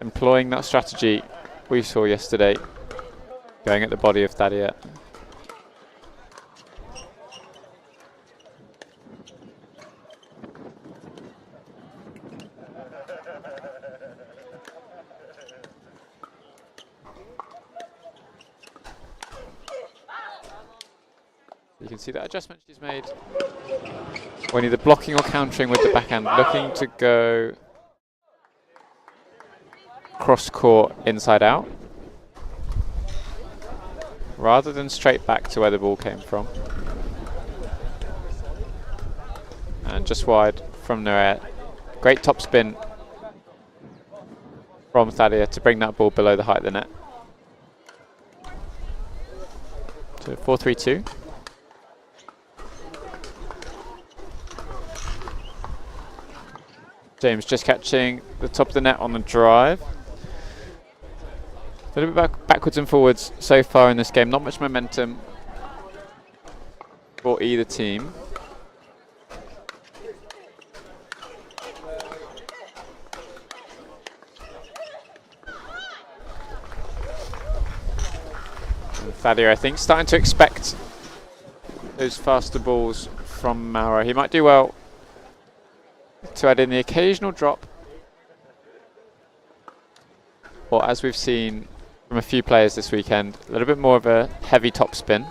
employing that strategy we saw yesterday, going at the body of Thadia. You can see that adjustment she's made when either blocking or countering with the backhand, looking to go cross court inside out rather than straight back to where the ball came from. And just wide from Nerea. Great top spin from Thadia to bring that ball below the height of the net. So 4-3-2. James just catching the top of the net on the drive. A little bit backwards and forwards so far in this game. Not much momentum for either team. And Thadia, I think, starting to expect those faster balls from Mauro. He might do well to add in the occasional drop, or as we've seen from a few players this weekend, a little bit more of a heavy top spin.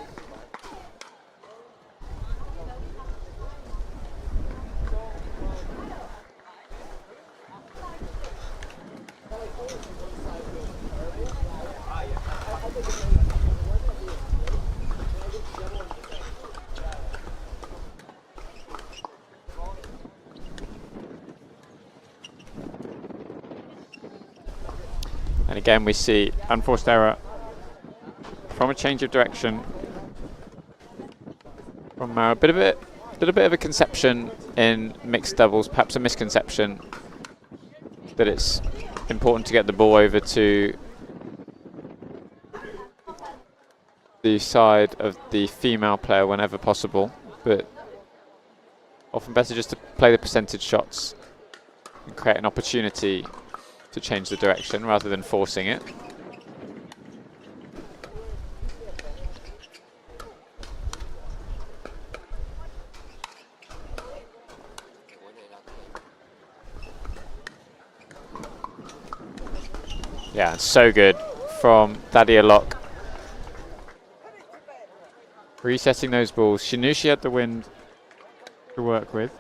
And again, we see unforced error from a change of direction from Mara. Little bit of a conception in mixed doubles, perhaps a misconception that it's important to get the ball over to the side of the female player whenever possible, but often better just to play the percentage shots and create an opportunity to change the direction rather than forcing it. Yeah, so good from Thadia Locke. Resetting those balls. She knew she had the wind to work with.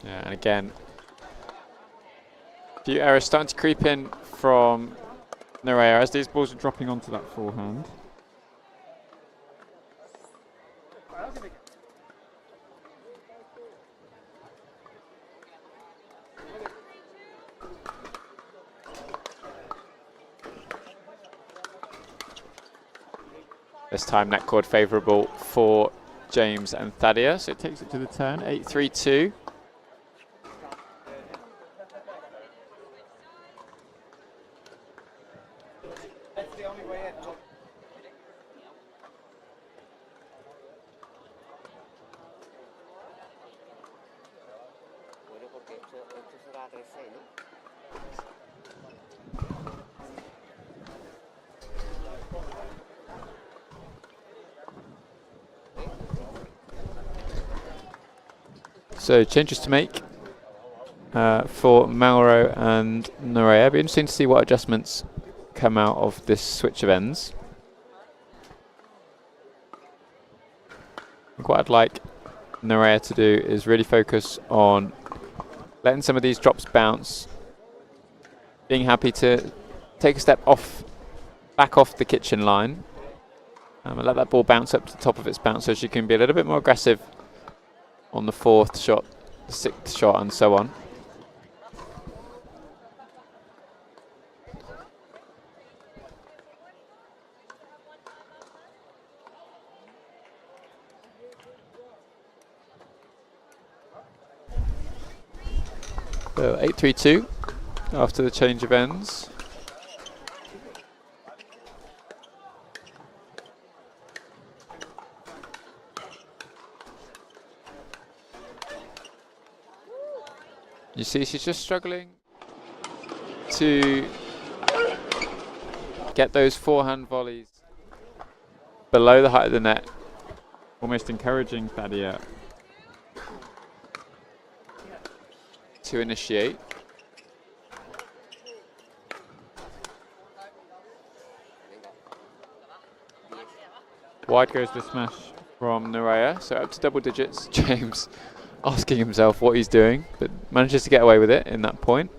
Yeah, and again, a few errors starting to creep in from Nerea as these balls are dropping onto that forehand. This time net chord favourable for James and Thadia, so it takes it to the turn, 8-3-2. Bueno, porque esto será 3-6, ¿no? So changes to make for Mauro and Nerea. It'll be interesting to see what adjustments come out of this switch of ends. And what I'd like Nerea to do is really focus on letting some of these drops bounce, being happy to take a step back off the kitchen line, and let that ball bounce up to the top of its bounce so she can be a little bit more aggressive on the fourth shot, the sixth shot, and so on. So 8-3-2 after the change of ends. You see, she's just struggling to get those forehand volleys below the height of the net, almost encouraging Thadia to initiate. Wide goes the smash from Nerea, so up to double digits. James asking himself what he's doing, but manages to get away with it in that point.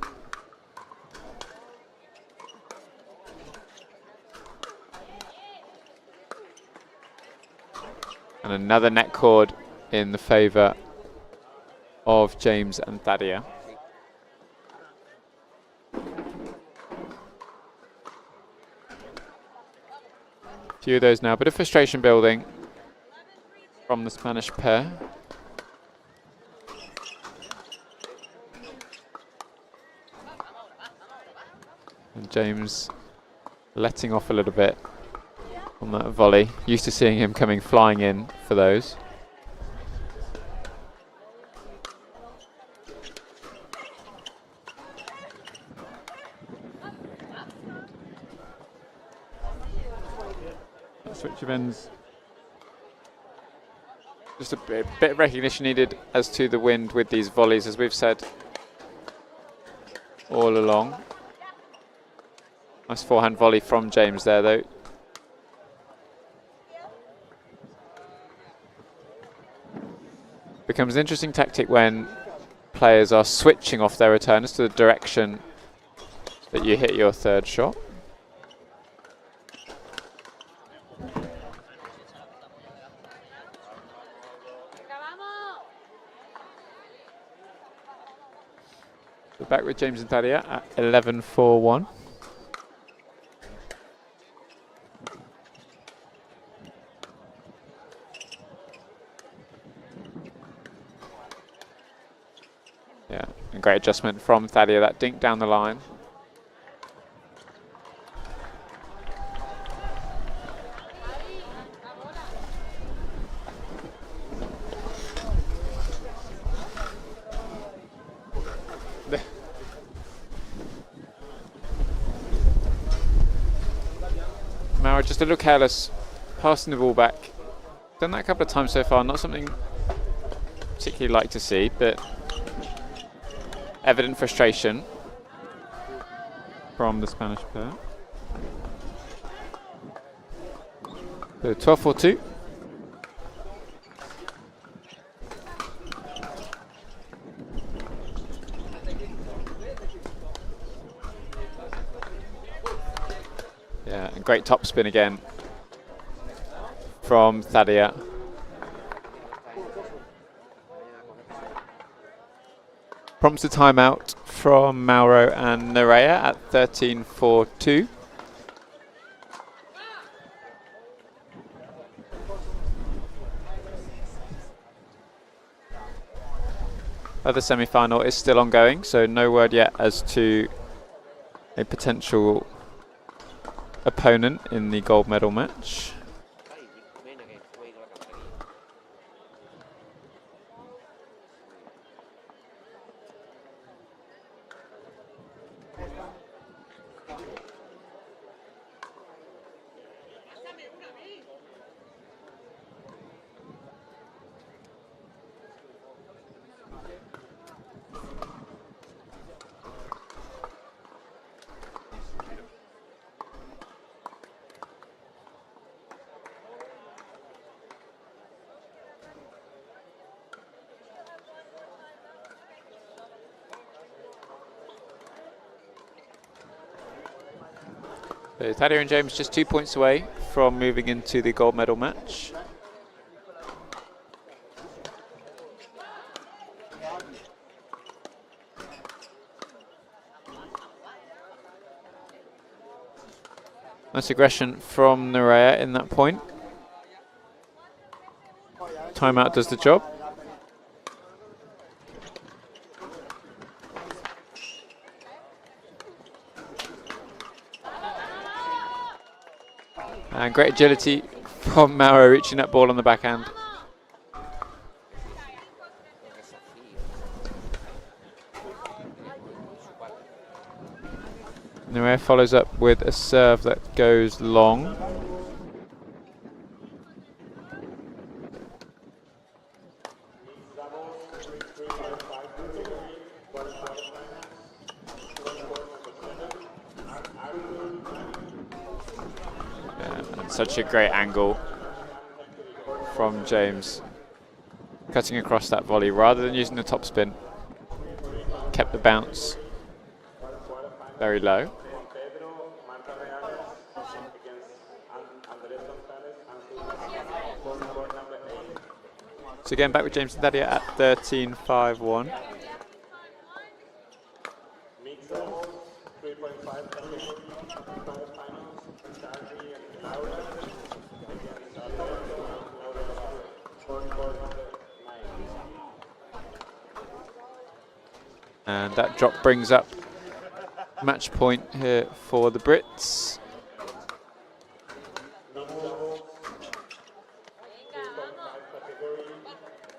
And another net chord in the favour of James and Thadia. Few of those now, bit of frustration building from the Spanish pair. And James letting off a little bit on that volley. Used to seeing him coming flying in for those. Switch of ends. Just a bit of recognition needed as to the wind with these volleys, as we've said all along. Nice forehand volley from James there, though. Becomes an interesting tactic when players are switching off their returners to the direction that you hit your third shot. We're back with James and Thadia at 11-4-1. Yeah, a great adjustment from Thadia, that dink down the line. Mara just a little careless, passing the ball back. Done that a couple of times so far, not something particularly like to see, but evident frustration from the Spanish player. So 12-4-2. Yeah, and great top spin again from Thadia. Prompts a timeout from Mauro and Nerea at 13-4-2. The semi-final is still ongoing, so no word yet as to a potential opponent in the gold medal match. So Thadia and James just 2 points away from moving into the gold medal match. Nice aggression from Nerea in that point. Timeout does the job. And great agility from Mauro reaching that ball on the backhand. Nerea follows up with a serve that goes long. Such a great angle from James, cutting across that volley rather than using the top spin. Kept the bounce very low. So again, back with James and Thadia at 13-5-1. And that drop brings up match point here for the Brits.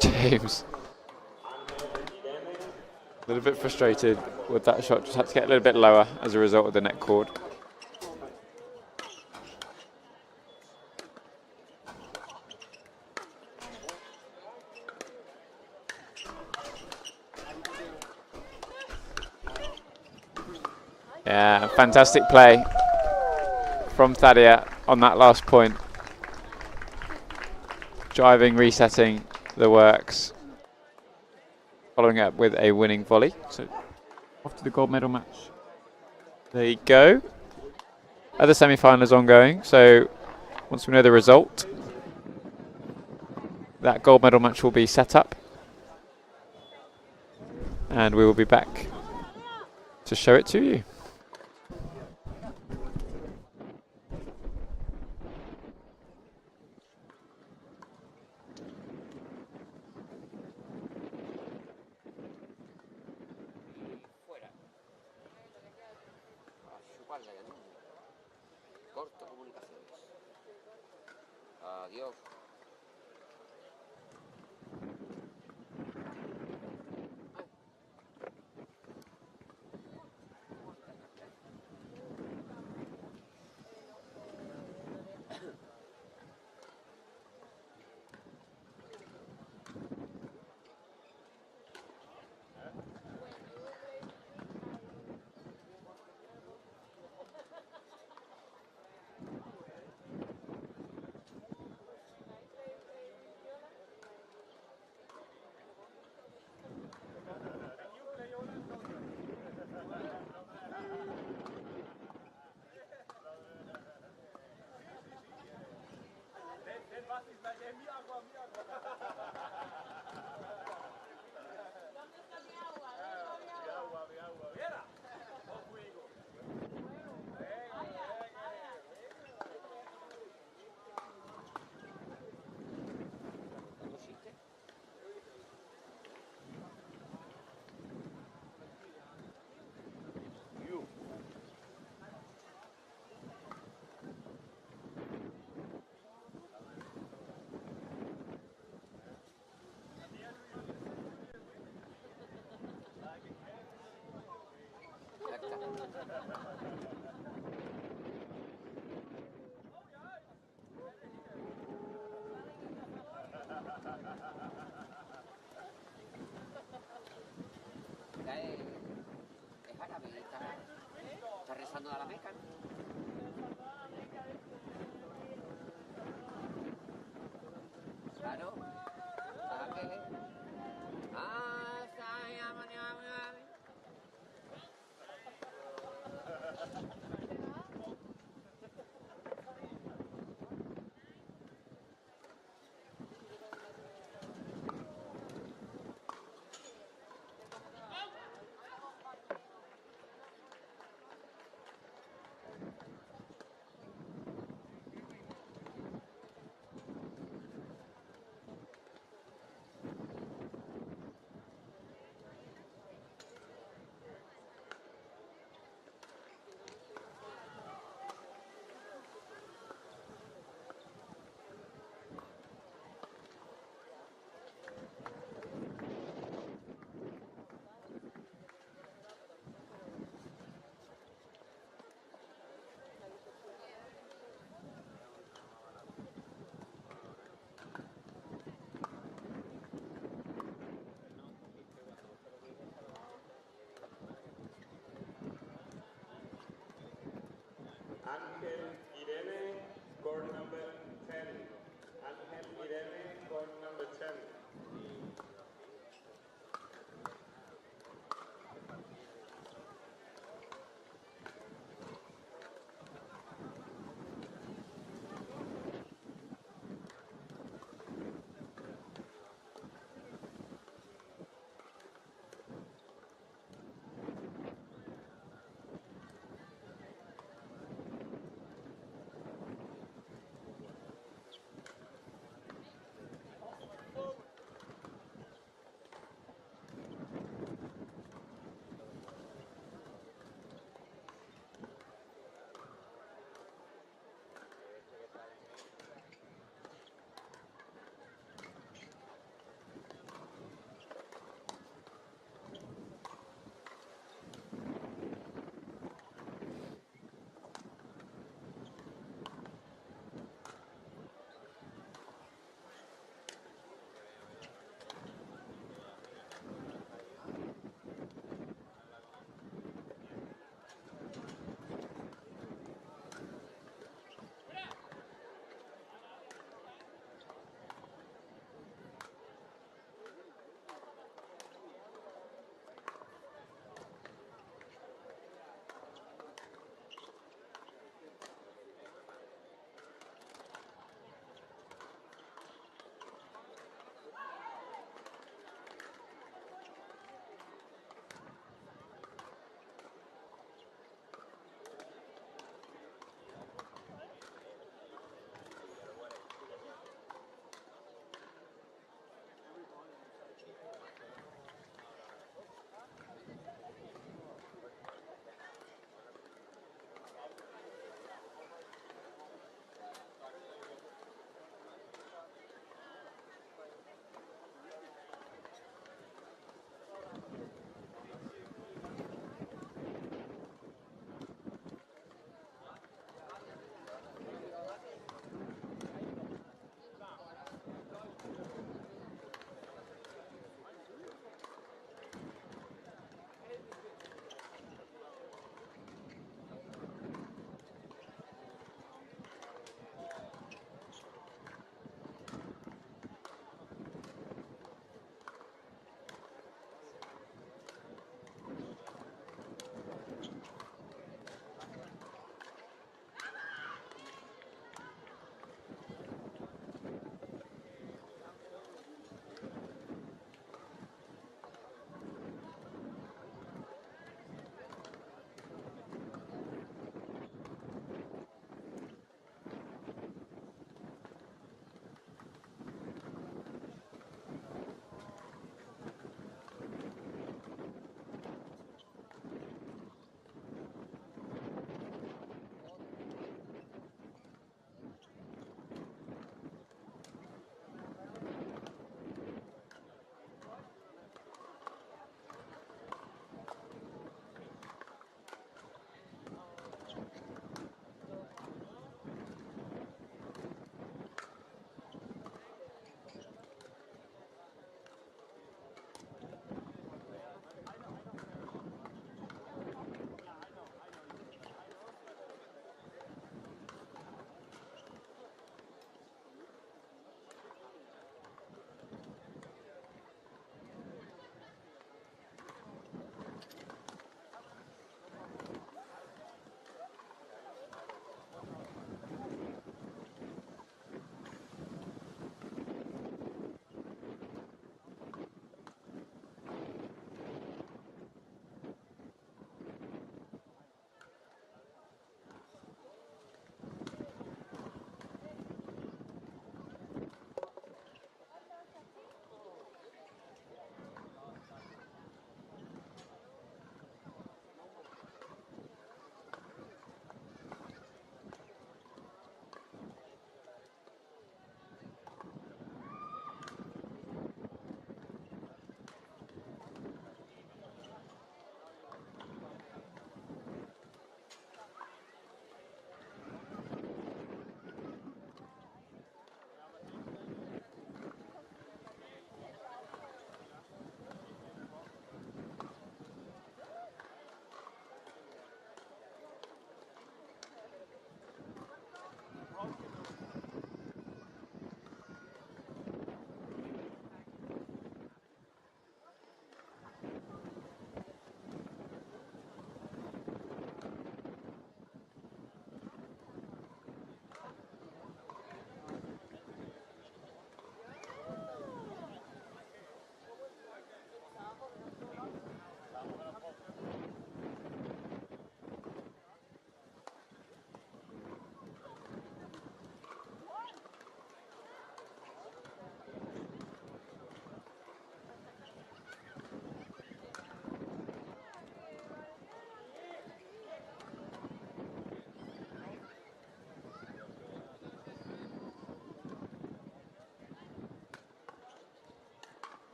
James, a little bit frustrated with that shot, just had to get a little bit lower as a result of the net cord. Yeah, fantastic play from Thadia on that last point. Driving, resetting the works following up with a winning volley. So off to the gold medal match. There you go. Other semi-final is ongoing, so once we know the result, that gold medal match will be set up, and we will be back to show it to you. Fuera. A chuparla ya, ¿no? Corto comunicaciones. Adiós. Es árabe, está rezando a la Meca, ¿no? Claro.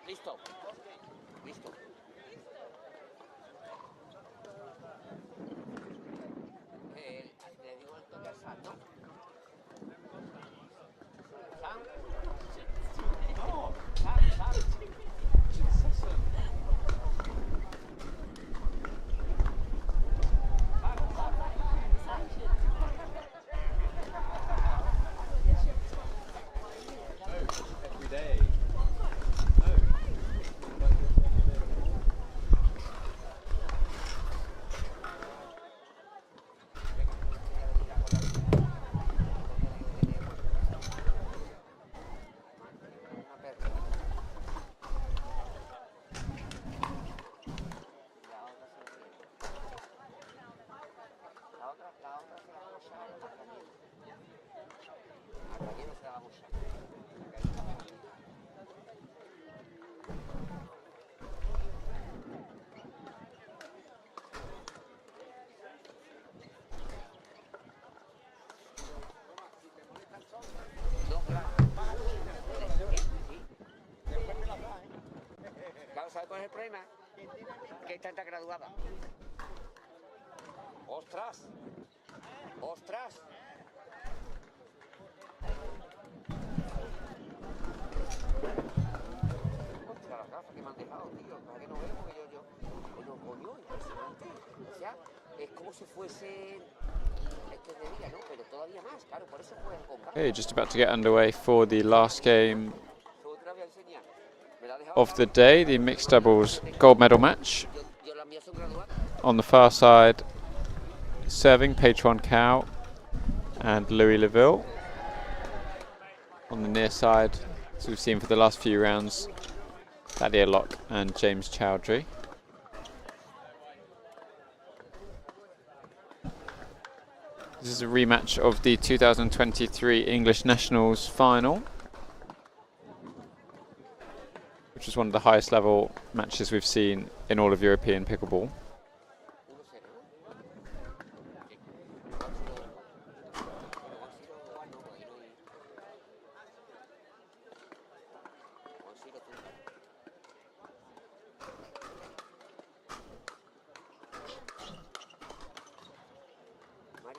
Listo. Listo. Le digo el toque al Sam, ¿no? Sam. Every day. Una perra. La otra se la va a mochar hasta aquí. Hasta aquí no se la va a mochar. No, claro. Sí. Claro, ¿sabes cuál es el problema? Que esta está graduada. ¡Ostras! ¡Ostras! Ostras, las gafas que me han dejado, tío. Para que no veo, porque yo... Coño, impresionante. O sea, es como si fuese... Es que te diga, ¿no? Pero toda todavía más, claro, por eso juegan con ganas. Okay, just about to get underway for the last game Otra voy a enseñar. Me la ha dejado of the day, the mixed doubles gold medal match. yo las mías son graduadas. On the far side, serving Patron Cow and Louis Leville. On the near side, as we've seen for the last few rounds, Thaddeus Locke and James Chowdhury. This is a rematch of the 2023 English Nationals final, which is one of the highest level matches we've seen in all of European pickleball. 1-0.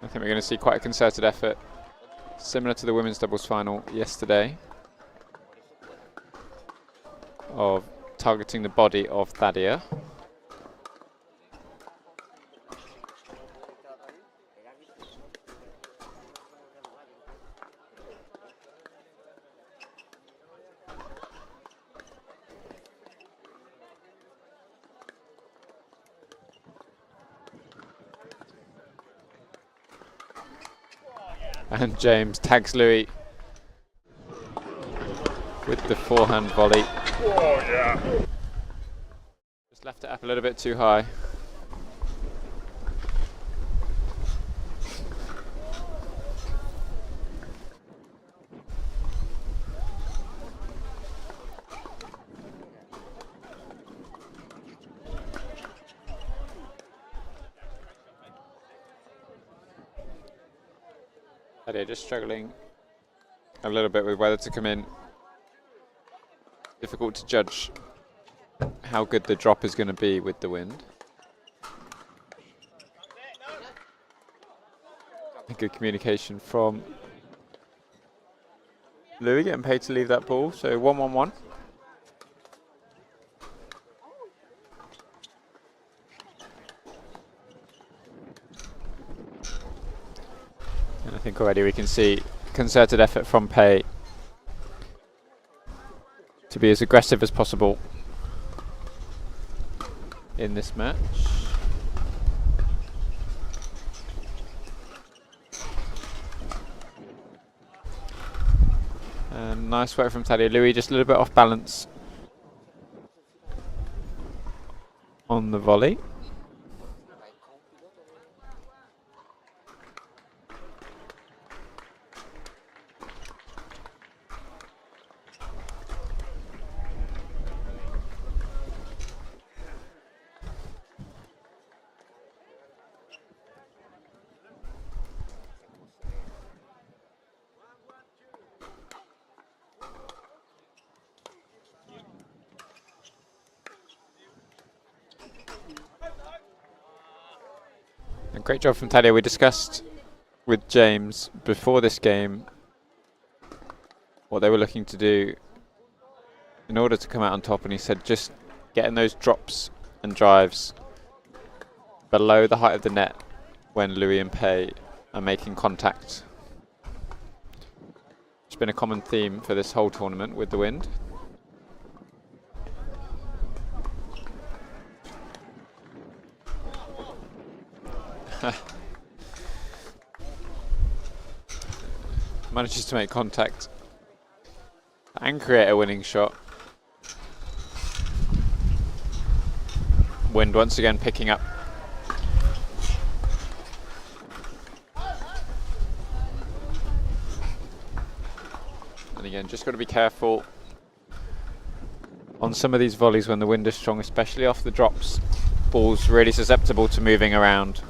I think we're going to see quite a concerted effort, similar to the women's doubles final yesterday, of targeting the body of Thaddeus. And James tags Louis with the forehand volley. Oh, yeah. Just left it up a little bit too high. They're just struggling a little bit with whether to come in. Difficult to judge how good the drop is going to be with the wind. Good communication from Louis, getting paid to leave that ball. So 1-1-1. And I think already we can see concerted effort from Pei to be as aggressive as possible in this match. And nice work from Thaddeus. Louis just a little bit off balance on the volley. And great job from Thaddeus. We discussed with James before this game what they were looking to do in order to come out on top, and he said just getting those drops and drives below the height of the net when Louis and Pei are making contact. It's been a common theme for this whole tournament with the wind. Manages to make contact and create a winning shot. Wind once again picking up. And again, just got to be careful on some of these volleys when the wind is strong, especially off the drops. Ball's really susceptible to moving around.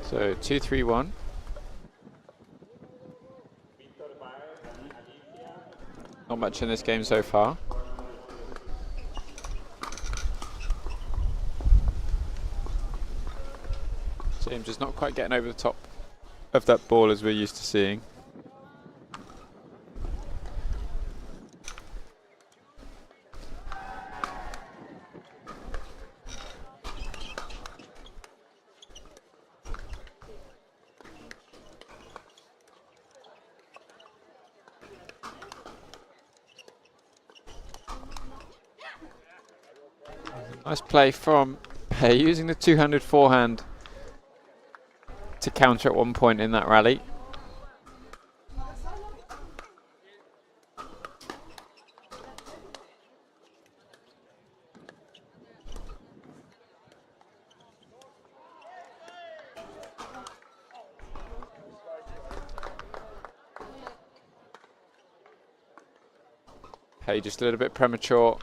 So 2-3-1. Not much in this game so far. James is not quite getting over the top of that ball as we're used to seeing. Nice play from Pei, using the two-handed forehand to counter at one point in that rally. Pei just a little bit premature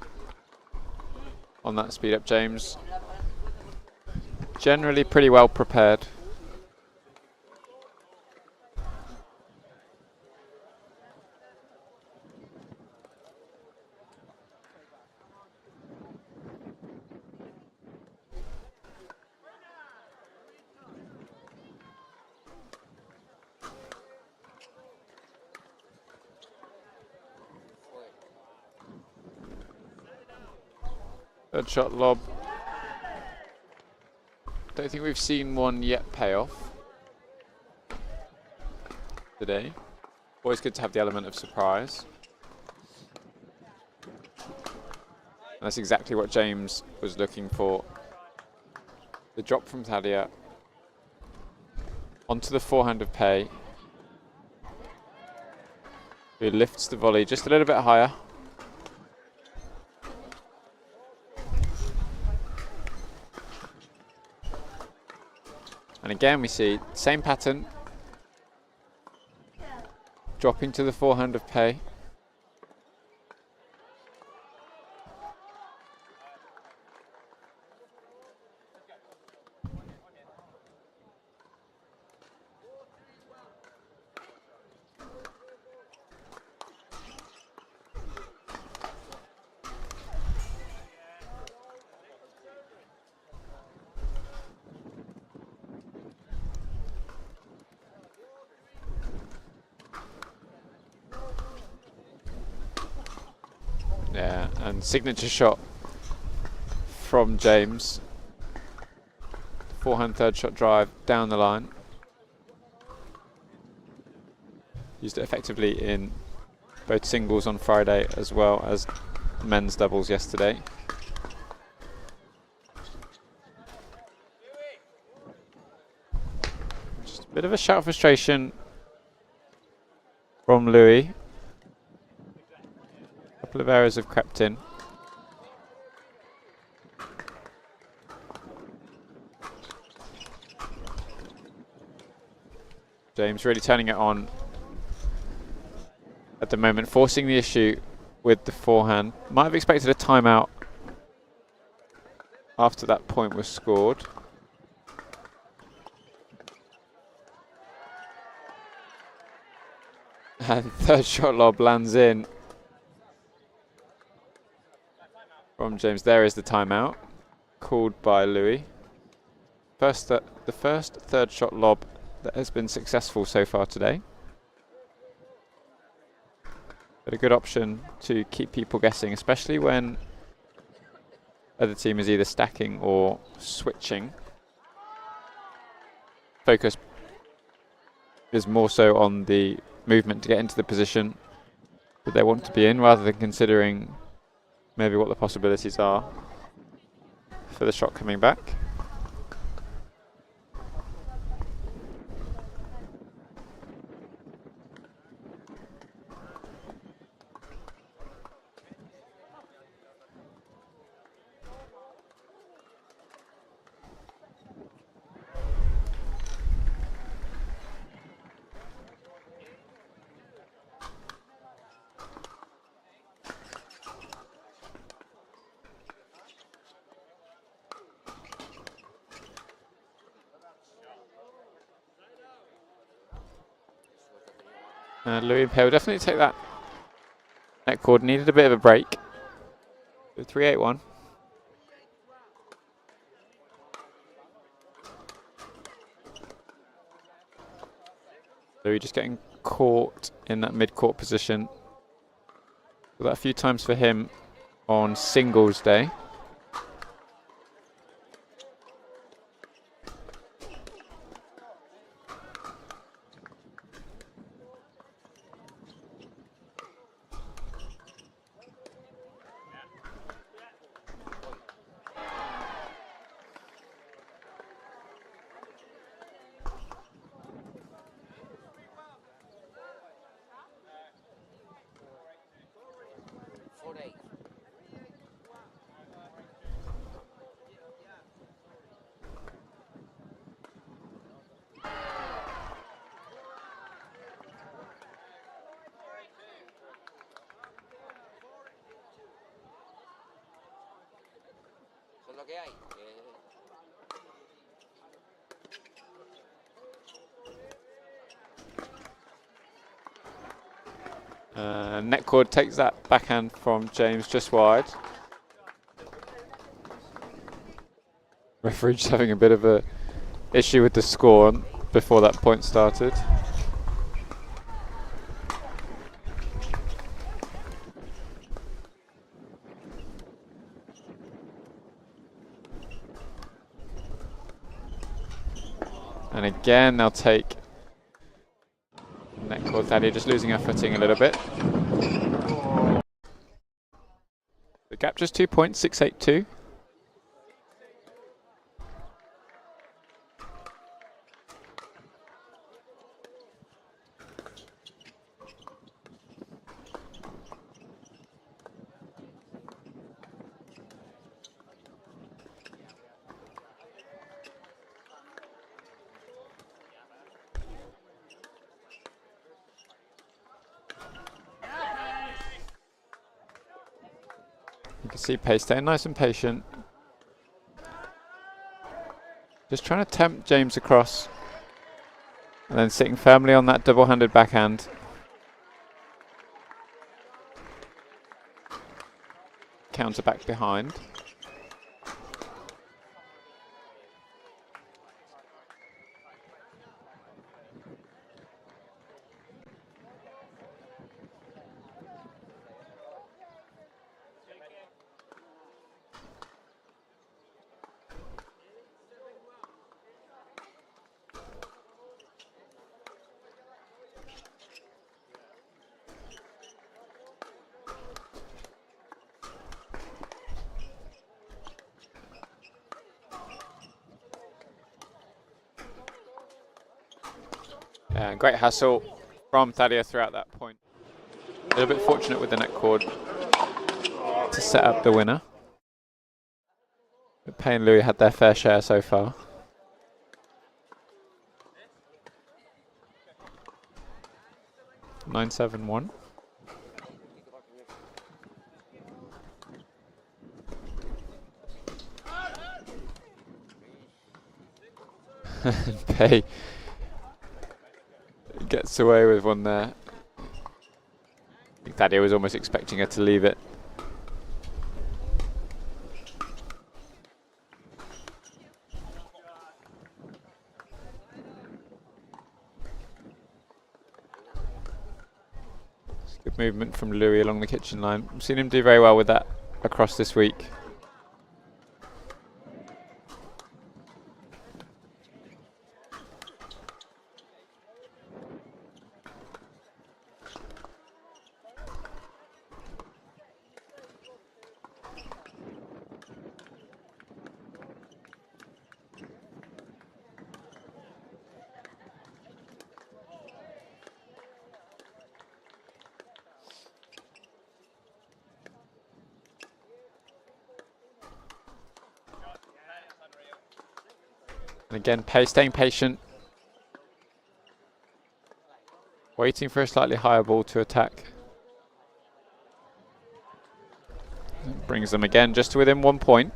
on that speed up, James. Generally pretty well prepared. Third shot lob. Don't think we've seen one yet pay off today. Always good to have the element of surprise. And that's exactly what James was looking for. The drop from Thalia onto the forehand of Pei, who lifts the volley just a little bit higher. And again we see same pattern, dropping to the forehand of Pei. Yeah, and signature shot from James. Forehand third shot drive down the line. Used it effectively in both singles on Friday as well as men's doubles yesterday. Just a bit of a shout of frustration from Louis. A couple of errors have crept in. James really turning it on at the moment, forcing the issue with the forehand. Might have expected a timeout after that point was scored. And third shot lob lands in from James. There is the timeout called by Louis. The first third shot lob that has been successful so far today. But a good option to keep people guessing, especially when other team is either stacking or switching. Focus is more so on the movement to get into the position that they want to be in, rather than considering maybe what the possibilities are for the shot coming back. Louis and Pale definitely take that net cord. Needed a bit of a break. 3-8-1. Louis just getting caught in that mid-court position. That a few times for him on singles day. Eso es lo que hay. Net cord takes that backhand from James just wide. Referee just having a bit of a issue with the score before that point started. And again, they'll take net cord. Thaddeus just losing her footing a little bit. The gap just 2 points, 6-8-2. You can see Pace staying nice and patient. Just trying to tempt James across. And then sitting firmly on that double-handed backhand. Counter back behind. Yeah, great hustle from Thaddeus throughout that point. A little bit fortunate with the net cord to set up the winner. But Pay and Louis had their fair share so far. Nine, 7-1. Pay gets away with one there. I think Thaddeus was almost expecting her to leave it. Good movement from Louis along the kitchen line. I've seen him do very well with that across this week. And again, staying patient. Waiting for a slightly higher ball to attack. Brings them again just to within 1 point.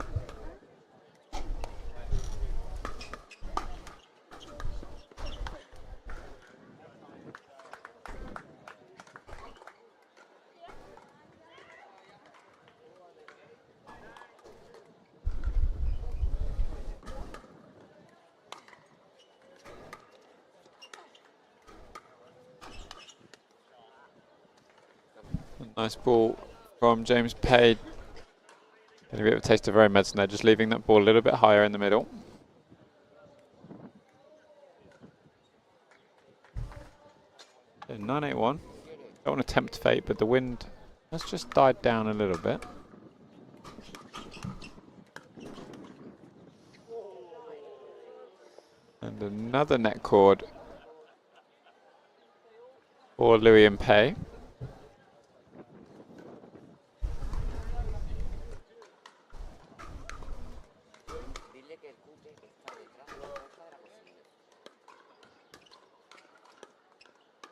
Nice ball from James Pay. Getting a bit of a taste of her own medicine there, just leaving that ball a little bit higher in the middle. So 981. Don't want to tempt fate, but the wind has just died down a little bit. And another net cord for Louis and Pay. Dile que el cute está detrás de la puerta de la cocina.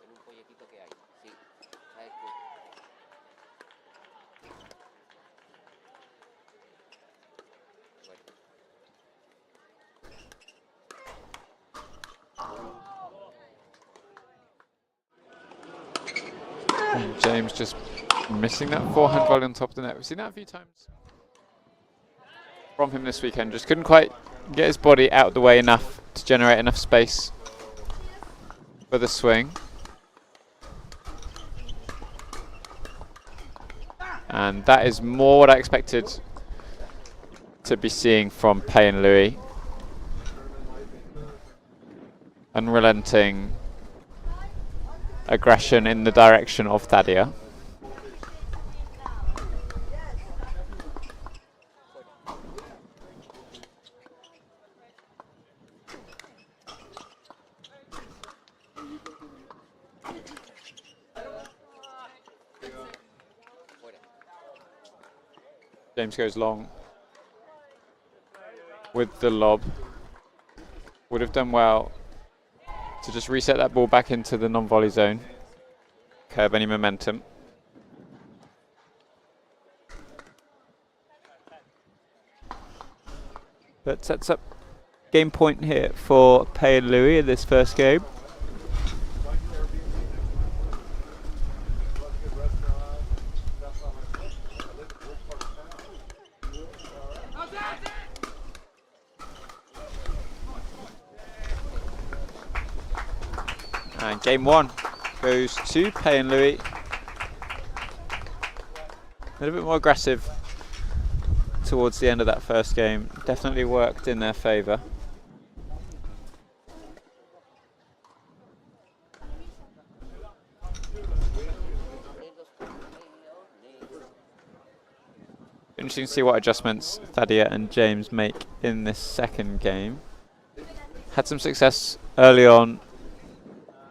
En un folletito que hay. Sí, está el cute. And James just missing that forehand volley on top of the net. We've seen that a few times from him this weekend. Just couldn't quite get his body out of the way enough to generate enough space for the swing. And that is more what I expected to be seeing from Pay and Louis. Unrelenting aggression in the direction of Thadia. James goes long with the lob. Would have done well to just reset that ball back into the non-volley zone. Curb any momentum. That sets up game point here for Pay and Louis in this first game. And game one goes to Pay and Louis. A little bit more aggressive towards the end of that first game. Definitely worked in their favour. Interesting to see what adjustments Thadia and James make in this second game. Had some success early on,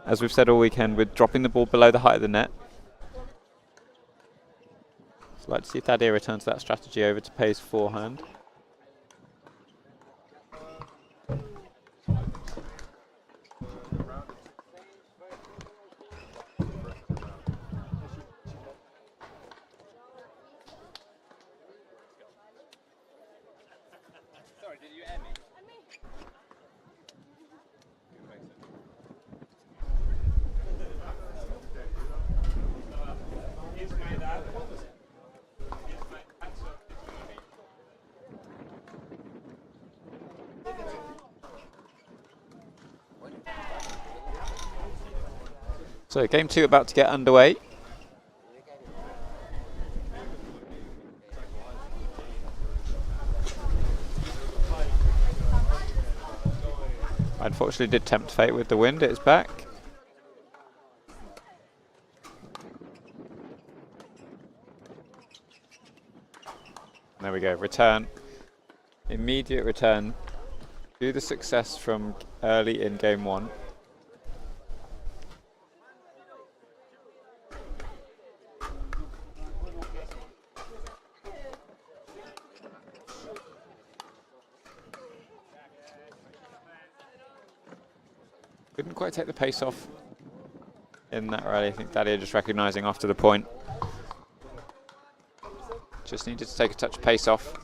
as we've said all weekend, with dropping the ball below the height of the net. So I'd like to see Thadia return to that strategy over to Pay's forehand. So game two about to get underway. Unfortunately did tempt fate with the wind, it's back. There we go, return. Immediate return to the success from early in game one. Couldn't quite take the pace off in that rally. I think Thadia just recognising after the point. Just needed to take a touch of pace off.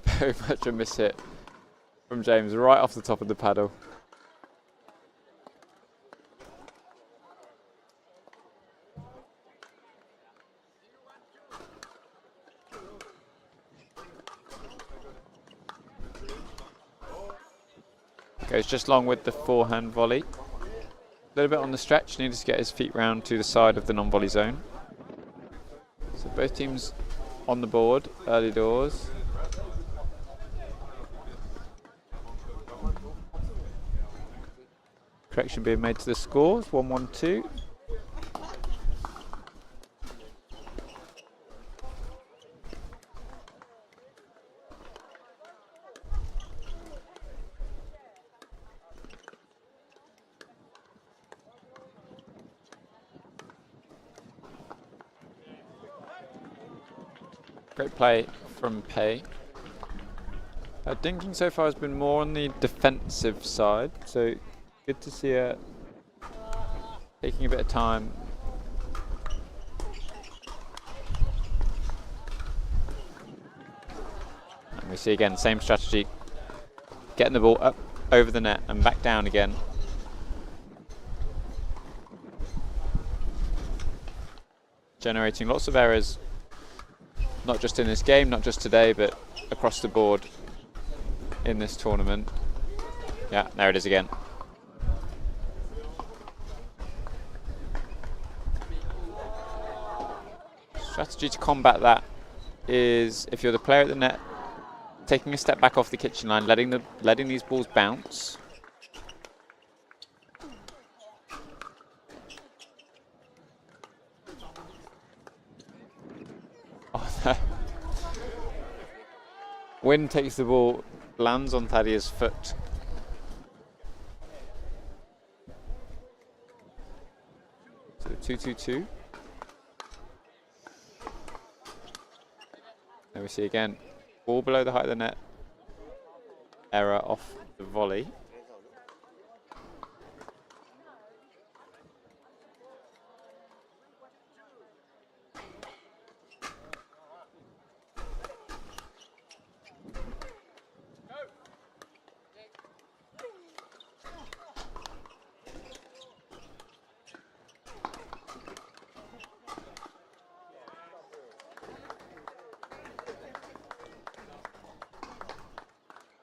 Very much a miss hit from James right off the top of the paddle. Goes just long with the forehand volley. A little bit on the stretch, needed to get his feet round to the side of the non-volley zone. So both teams on the board, early doors. Correction being made to the scores, 1-1-2. Great play from Pei. Dinking so far has been more on the defensive side, so good to see her taking a bit of time. And we see again, same strategy, getting the ball up over the net and back down again. Generating lots of errors, not just in this game, not just today, but across the board in this tournament. Yeah, there it is again. Strategy to combat that is, if you're the player at the net, taking a step back off the kitchen line, letting these balls bounce. Oh, Wind takes the ball, lands on Thadia's foot. So 2-2-2. There we see again, ball below the height of the net. Error off the volley.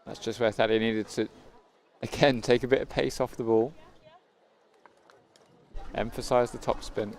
That's just where Thadia needed to, again, take a bit of pace off the ball. Emphasise the top spin.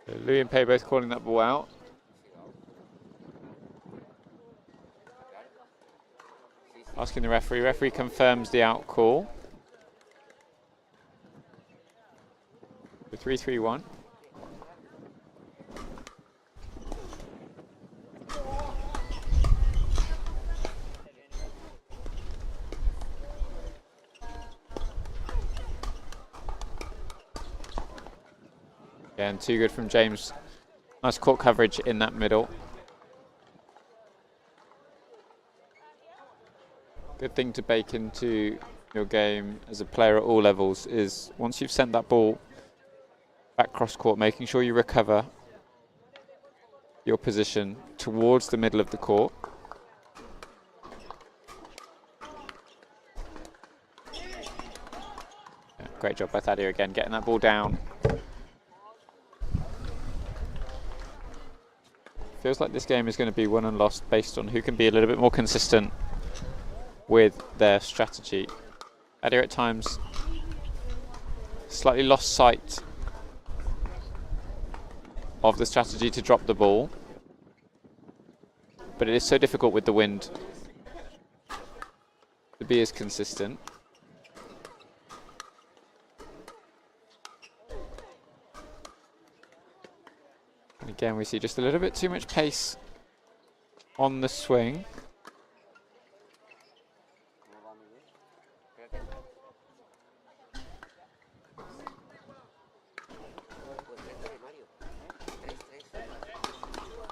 So Louis and Pei both calling that ball out. Asking the referee. Referee confirms the out call. The 3-3-1. Again, too good from James. Nice court coverage in that middle. Good thing to bake into your game as a player at all levels is once you've sent that ball back cross court, making sure you recover your position towards the middle of the court. Yeah, great job by Thadia again, getting that ball down. Feels like this game is going to be won and lost based on who can be a little bit more consistent with their strategy. Thadia at times slightly lost sight of the strategy to drop the ball, but it is so difficult with the wind to be as consistent. And again, we see just a little bit too much pace on the swing.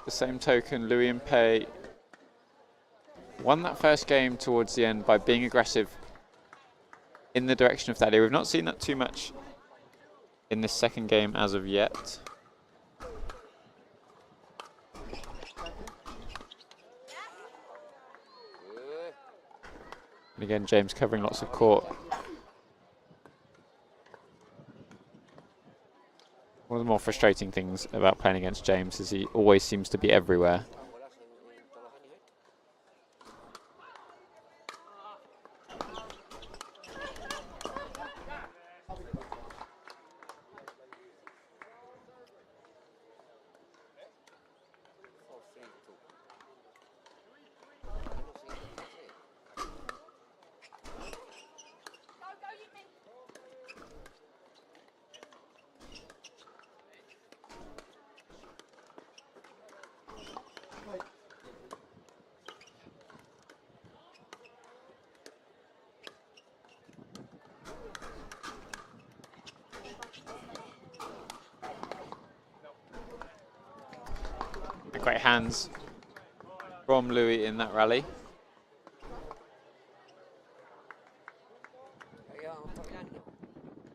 The same token, Louis and Pei won that first game towards the end by being aggressive in the direction of Thaddeus. We've not seen that too much in this second game as of yet. And again, James covering lots of court. One of the more frustrating things about playing against James is he always seems to be everywhere. Great hands from Louis in that rally.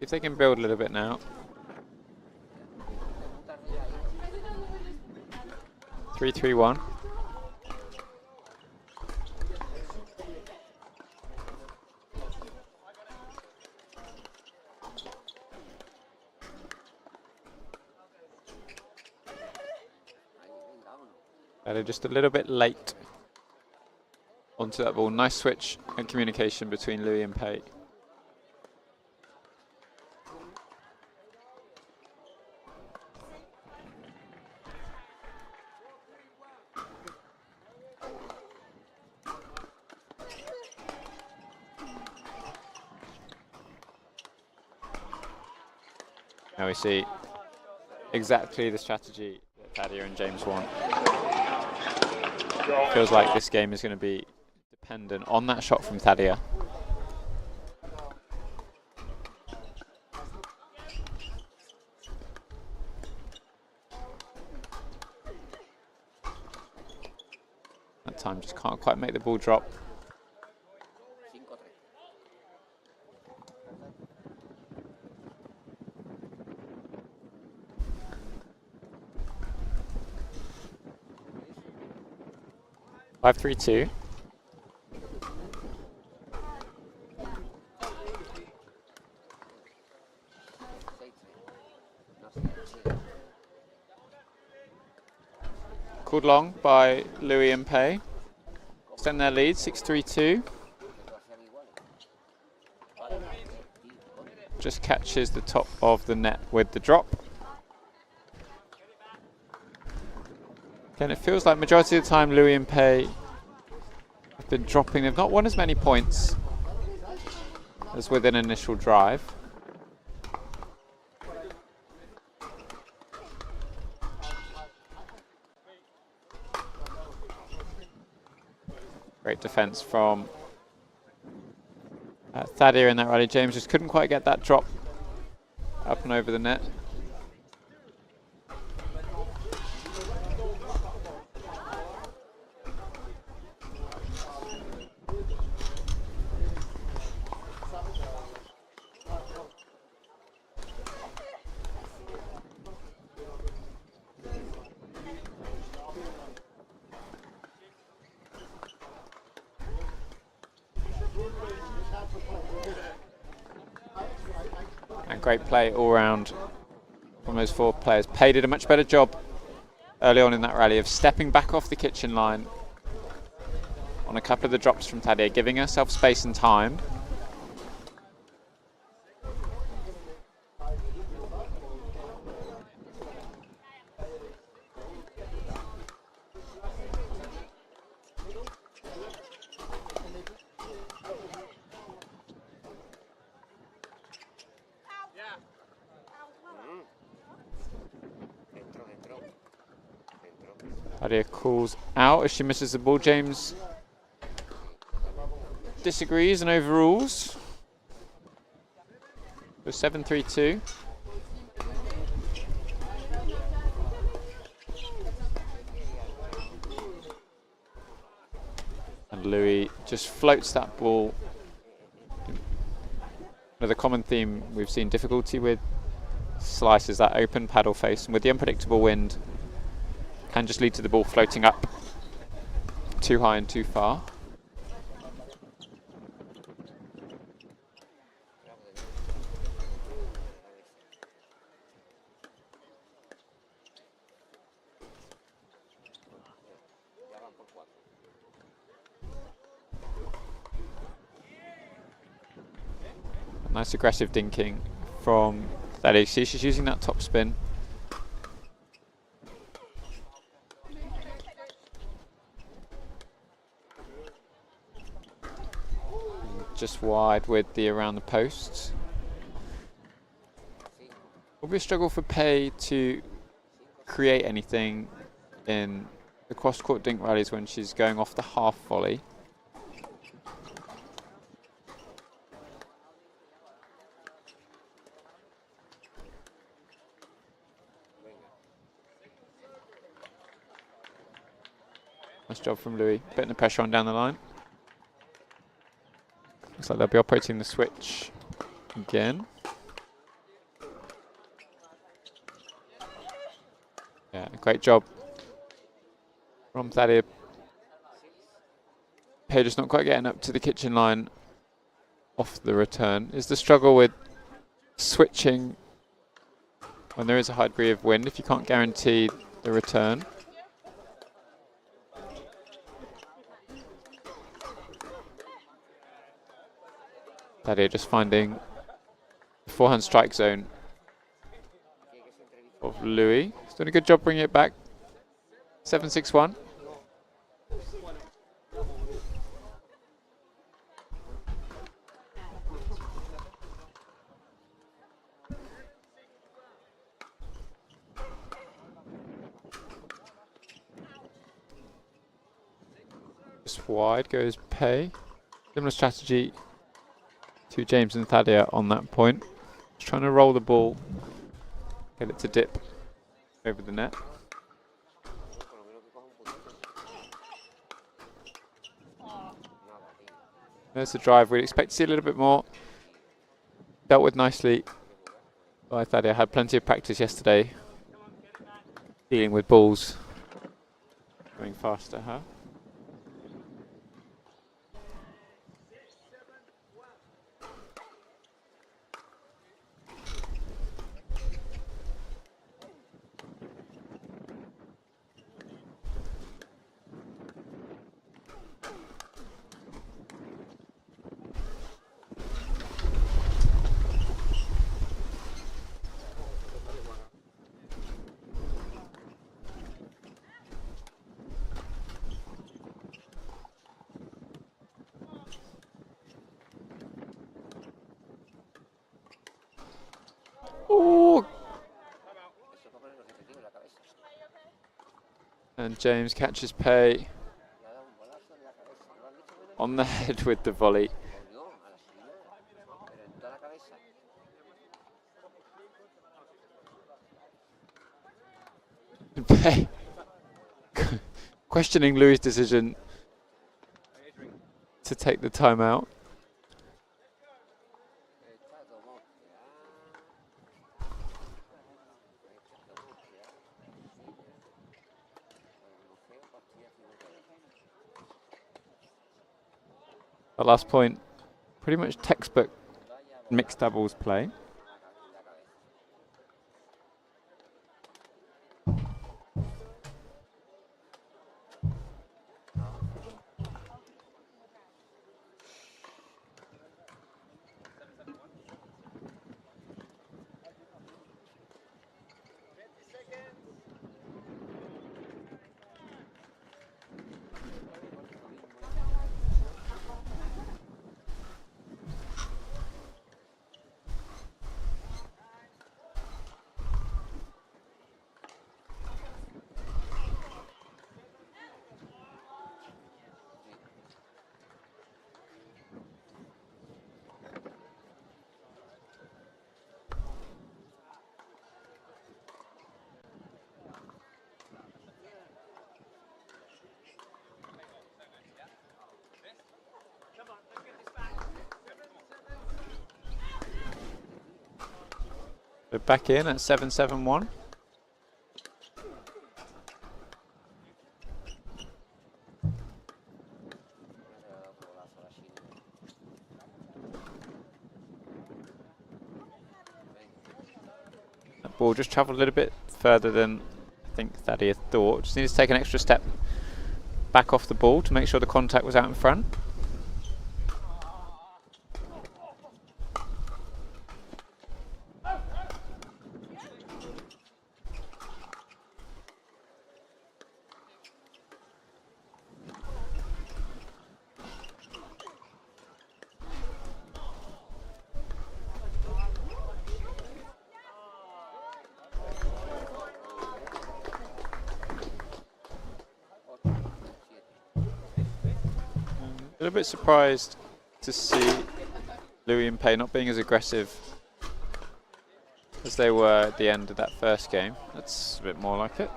If they can build a little bit now. 3-3-1. They're just a little bit late onto that ball. Nice switch and communication between Louis and Pei. Now we see exactly the strategy that Thaddeus and James want. Feels like this game is going to be dependent on that shot from Thaddeus. That time just can't quite make the ball drop. 5-3-2. Called long by Louis and Pei. Extend their lead, 6-3-2. Just catches the top of the net with the drop. Again, it feels like majority of the time Louis and Pei have been dropping. They've not won as many points as with an initial drive. Great defense from Thaddeus in that rally. James just couldn't quite get that drop up and over the net. Great play all round from those four players. Pei did a much better job early on in that rally of stepping back off the kitchen line on a couple of the drops from Thaddeus, giving herself space and time. Thaddeus calls out as she misses the ball. James disagrees and overrules. So 7-3-2. And Louis just floats that ball Another common theme we've seen difficulty with slice is that open paddle face, and with the unpredictable wind can just lead to the ball floating up too high and too far. Nice aggressive dinking from that AC. She's using that top spin. Just wide with the around the posts. Will be a struggle for Pei to create anything in the cross-court dink rallies when she's going off the half volley. Nice job from Louis, putting the pressure on down the line. Looks like they'll be operating the switch again. Yeah, great job from Thadia. Pei just not quite getting up to the kitchen line off the return. Is the struggle with switching when there is a high degree of wind, if you can't guarantee the return. Thadia just finding the forehand strike zone of Louis. He's done a good job bringing it back. 7-6-1. Just wide goes Pei. Similar strategy to James and Thadia on that point. Just trying to roll the ball, get it to dip over the net. There's the drive. We'd expect to see a little bit more. Dealt with nicely by Thadia. Had plenty of practice yesterday dealing with balls going fast at her. Oh. And James catches Pei on the head with the volley. Pei questioning Louis' decision to take the timeout. The last point, pretty much textbook mixed doubles play. We're back in at 7-7-1. That ball just travelled a little bit further than I think Thaddeus thought. Just needed to take an extra step back off the ball to make sure the contact was out in front. A little bit surprised to see Louis and Pei not being as aggressive as they were at the end of that first game. That's a bit more like it.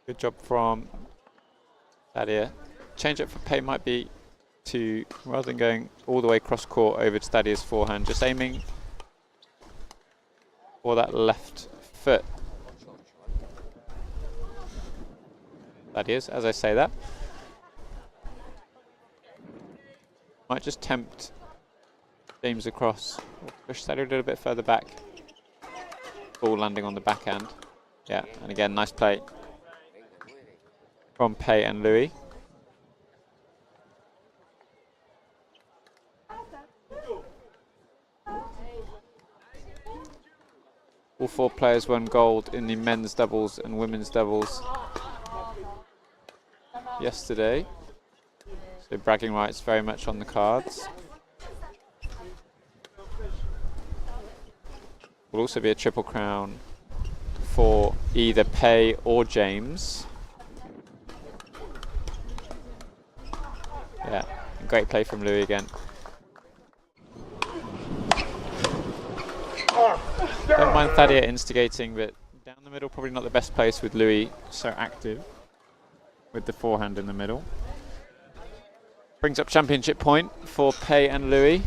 Good job from Thaddeus. Change up for Pei might be to, rather than going all the way cross court over to Thaddeus' forehand, just aiming for that left foot. Thaddeus, as I say that. Might just tempt James across. Push Thaddeus a little bit further back. Ball landing on the backhand. Yeah, and again, nice play from Pei and Louis. All four players won gold in the men's doubles and women's doubles yesterday. So bragging rights very much on the cards. Will also be a triple crown for either Pei or James. Yeah, great play from Louis again. Don't mind Thaddeus instigating, but down the middle probably not the best place with Louis so active with the forehand in the middle. Brings up championship point for Pei and Louis.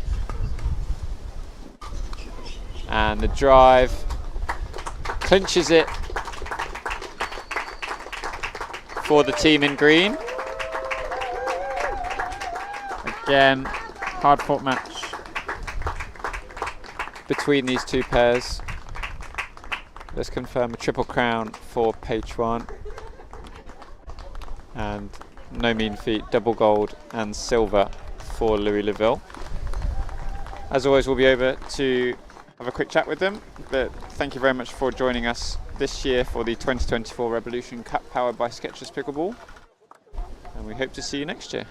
And the drive clinches it for the team in green. Again, hard fought match between these two pairs. Let's confirm a triple crown for Pei Chuan. And no mean feat, double gold and silver for Louis Leville. As always, we'll be over to have a quick chat with them, but thank you very much for joining us this year for the 2024 Reballution Cup powered by Skechers Pickleball, and we hope to see you next year.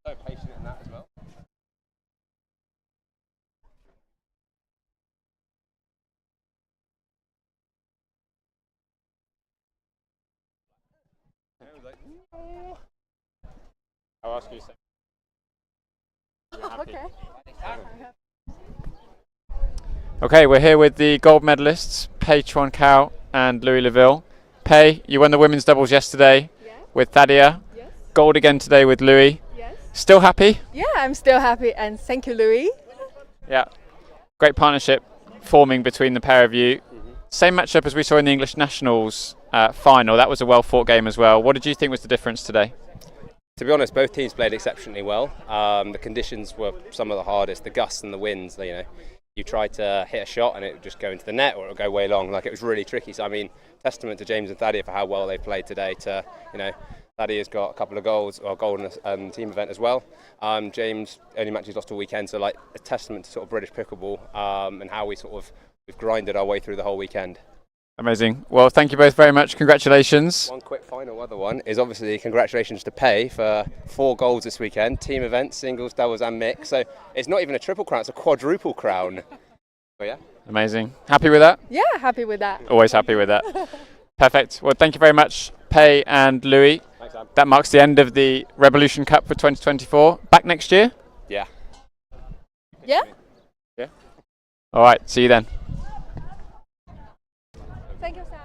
So patient in that as well. I'll ask you. Okay. Okay, we're here with the gold medalists, Pei Chuan Cao and Louis Leville. Pei, you won the women's doubles yesterday with Thadia. Yes. Gold again today with Louis. Yes. Still happy? Yeah, I'm still happy, and thank you, Louis. Yeah. Great partnership forming between the pair of you. Same matchup as we saw in the English Nationals final. That was a well-fought game as well. What did you think was the difference today? To be honest, both teams played exceptionally well. The conditions were some of the hardest, the gusts and the winds. You know, you tried to hit a shot and it would just go into the net or it would go way long. Like, it was really tricky. So I mean, testament to James and Thadia for how well they played today. To, you know, Thadia's got a couple of goals, or gold in a team event as well. James only matches lost all weekend, so like a testament to sort of British pickleball and how we've grinded our way through the whole weekend. Amazing. Well, thank you both very much. Congratulations. One quick final other one is obviously congratulations to Pei for 4 goals this weekend, team events, singles, doubles and mix. So it's not even a triple crown, it's a quadruple crown. But yeah. Amazing. Happy with that? Yeah, happy with that. Always happy with that. Perfect. Well, thank you very much, Pei and Louis. Thanks, Sam. That marks the end of the Reballution Cup for 2024. Back next year? Yeah. Yeah? Yeah. All right. See you then. Thank you, Sam.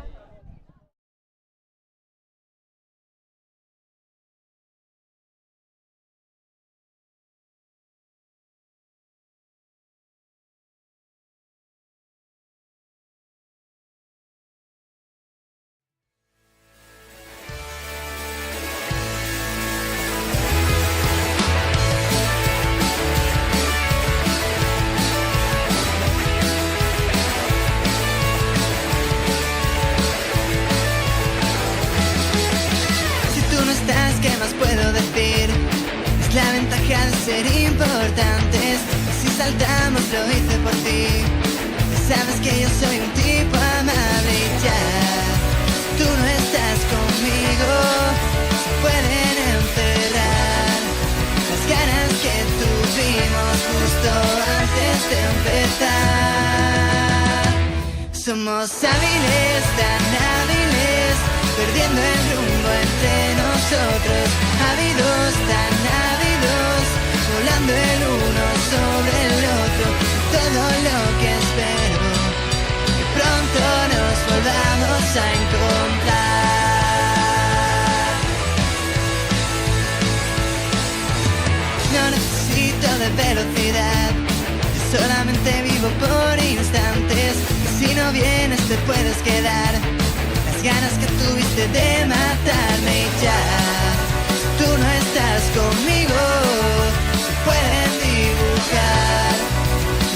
Si tú no estás, ¿qué más puedo decir? Es la ventaja de ser importantes. Si saltamos, lo hice por ti. Sabes que yo soy un tipo amable y ya. Si tú no estás conmigo, se pueden enterrar las ganas que tuvimos justo antes de empezar. Somos hábiles, tan hábiles, perdiendo el rumbo entre nosotros, ávidos, tan ávidos, volando el uno sobre el otro. Todo lo que espero, que pronto nos volvamos a encontrar. No necesito de velocidad, yo solamente vivo por instantes, y si no vienes te puedes quedar. Ganas que tuviste de matarme y ya. Si tú no estás conmigo, se pueden dibujar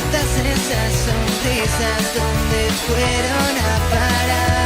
todas esas sonrisas donde fueron a parar.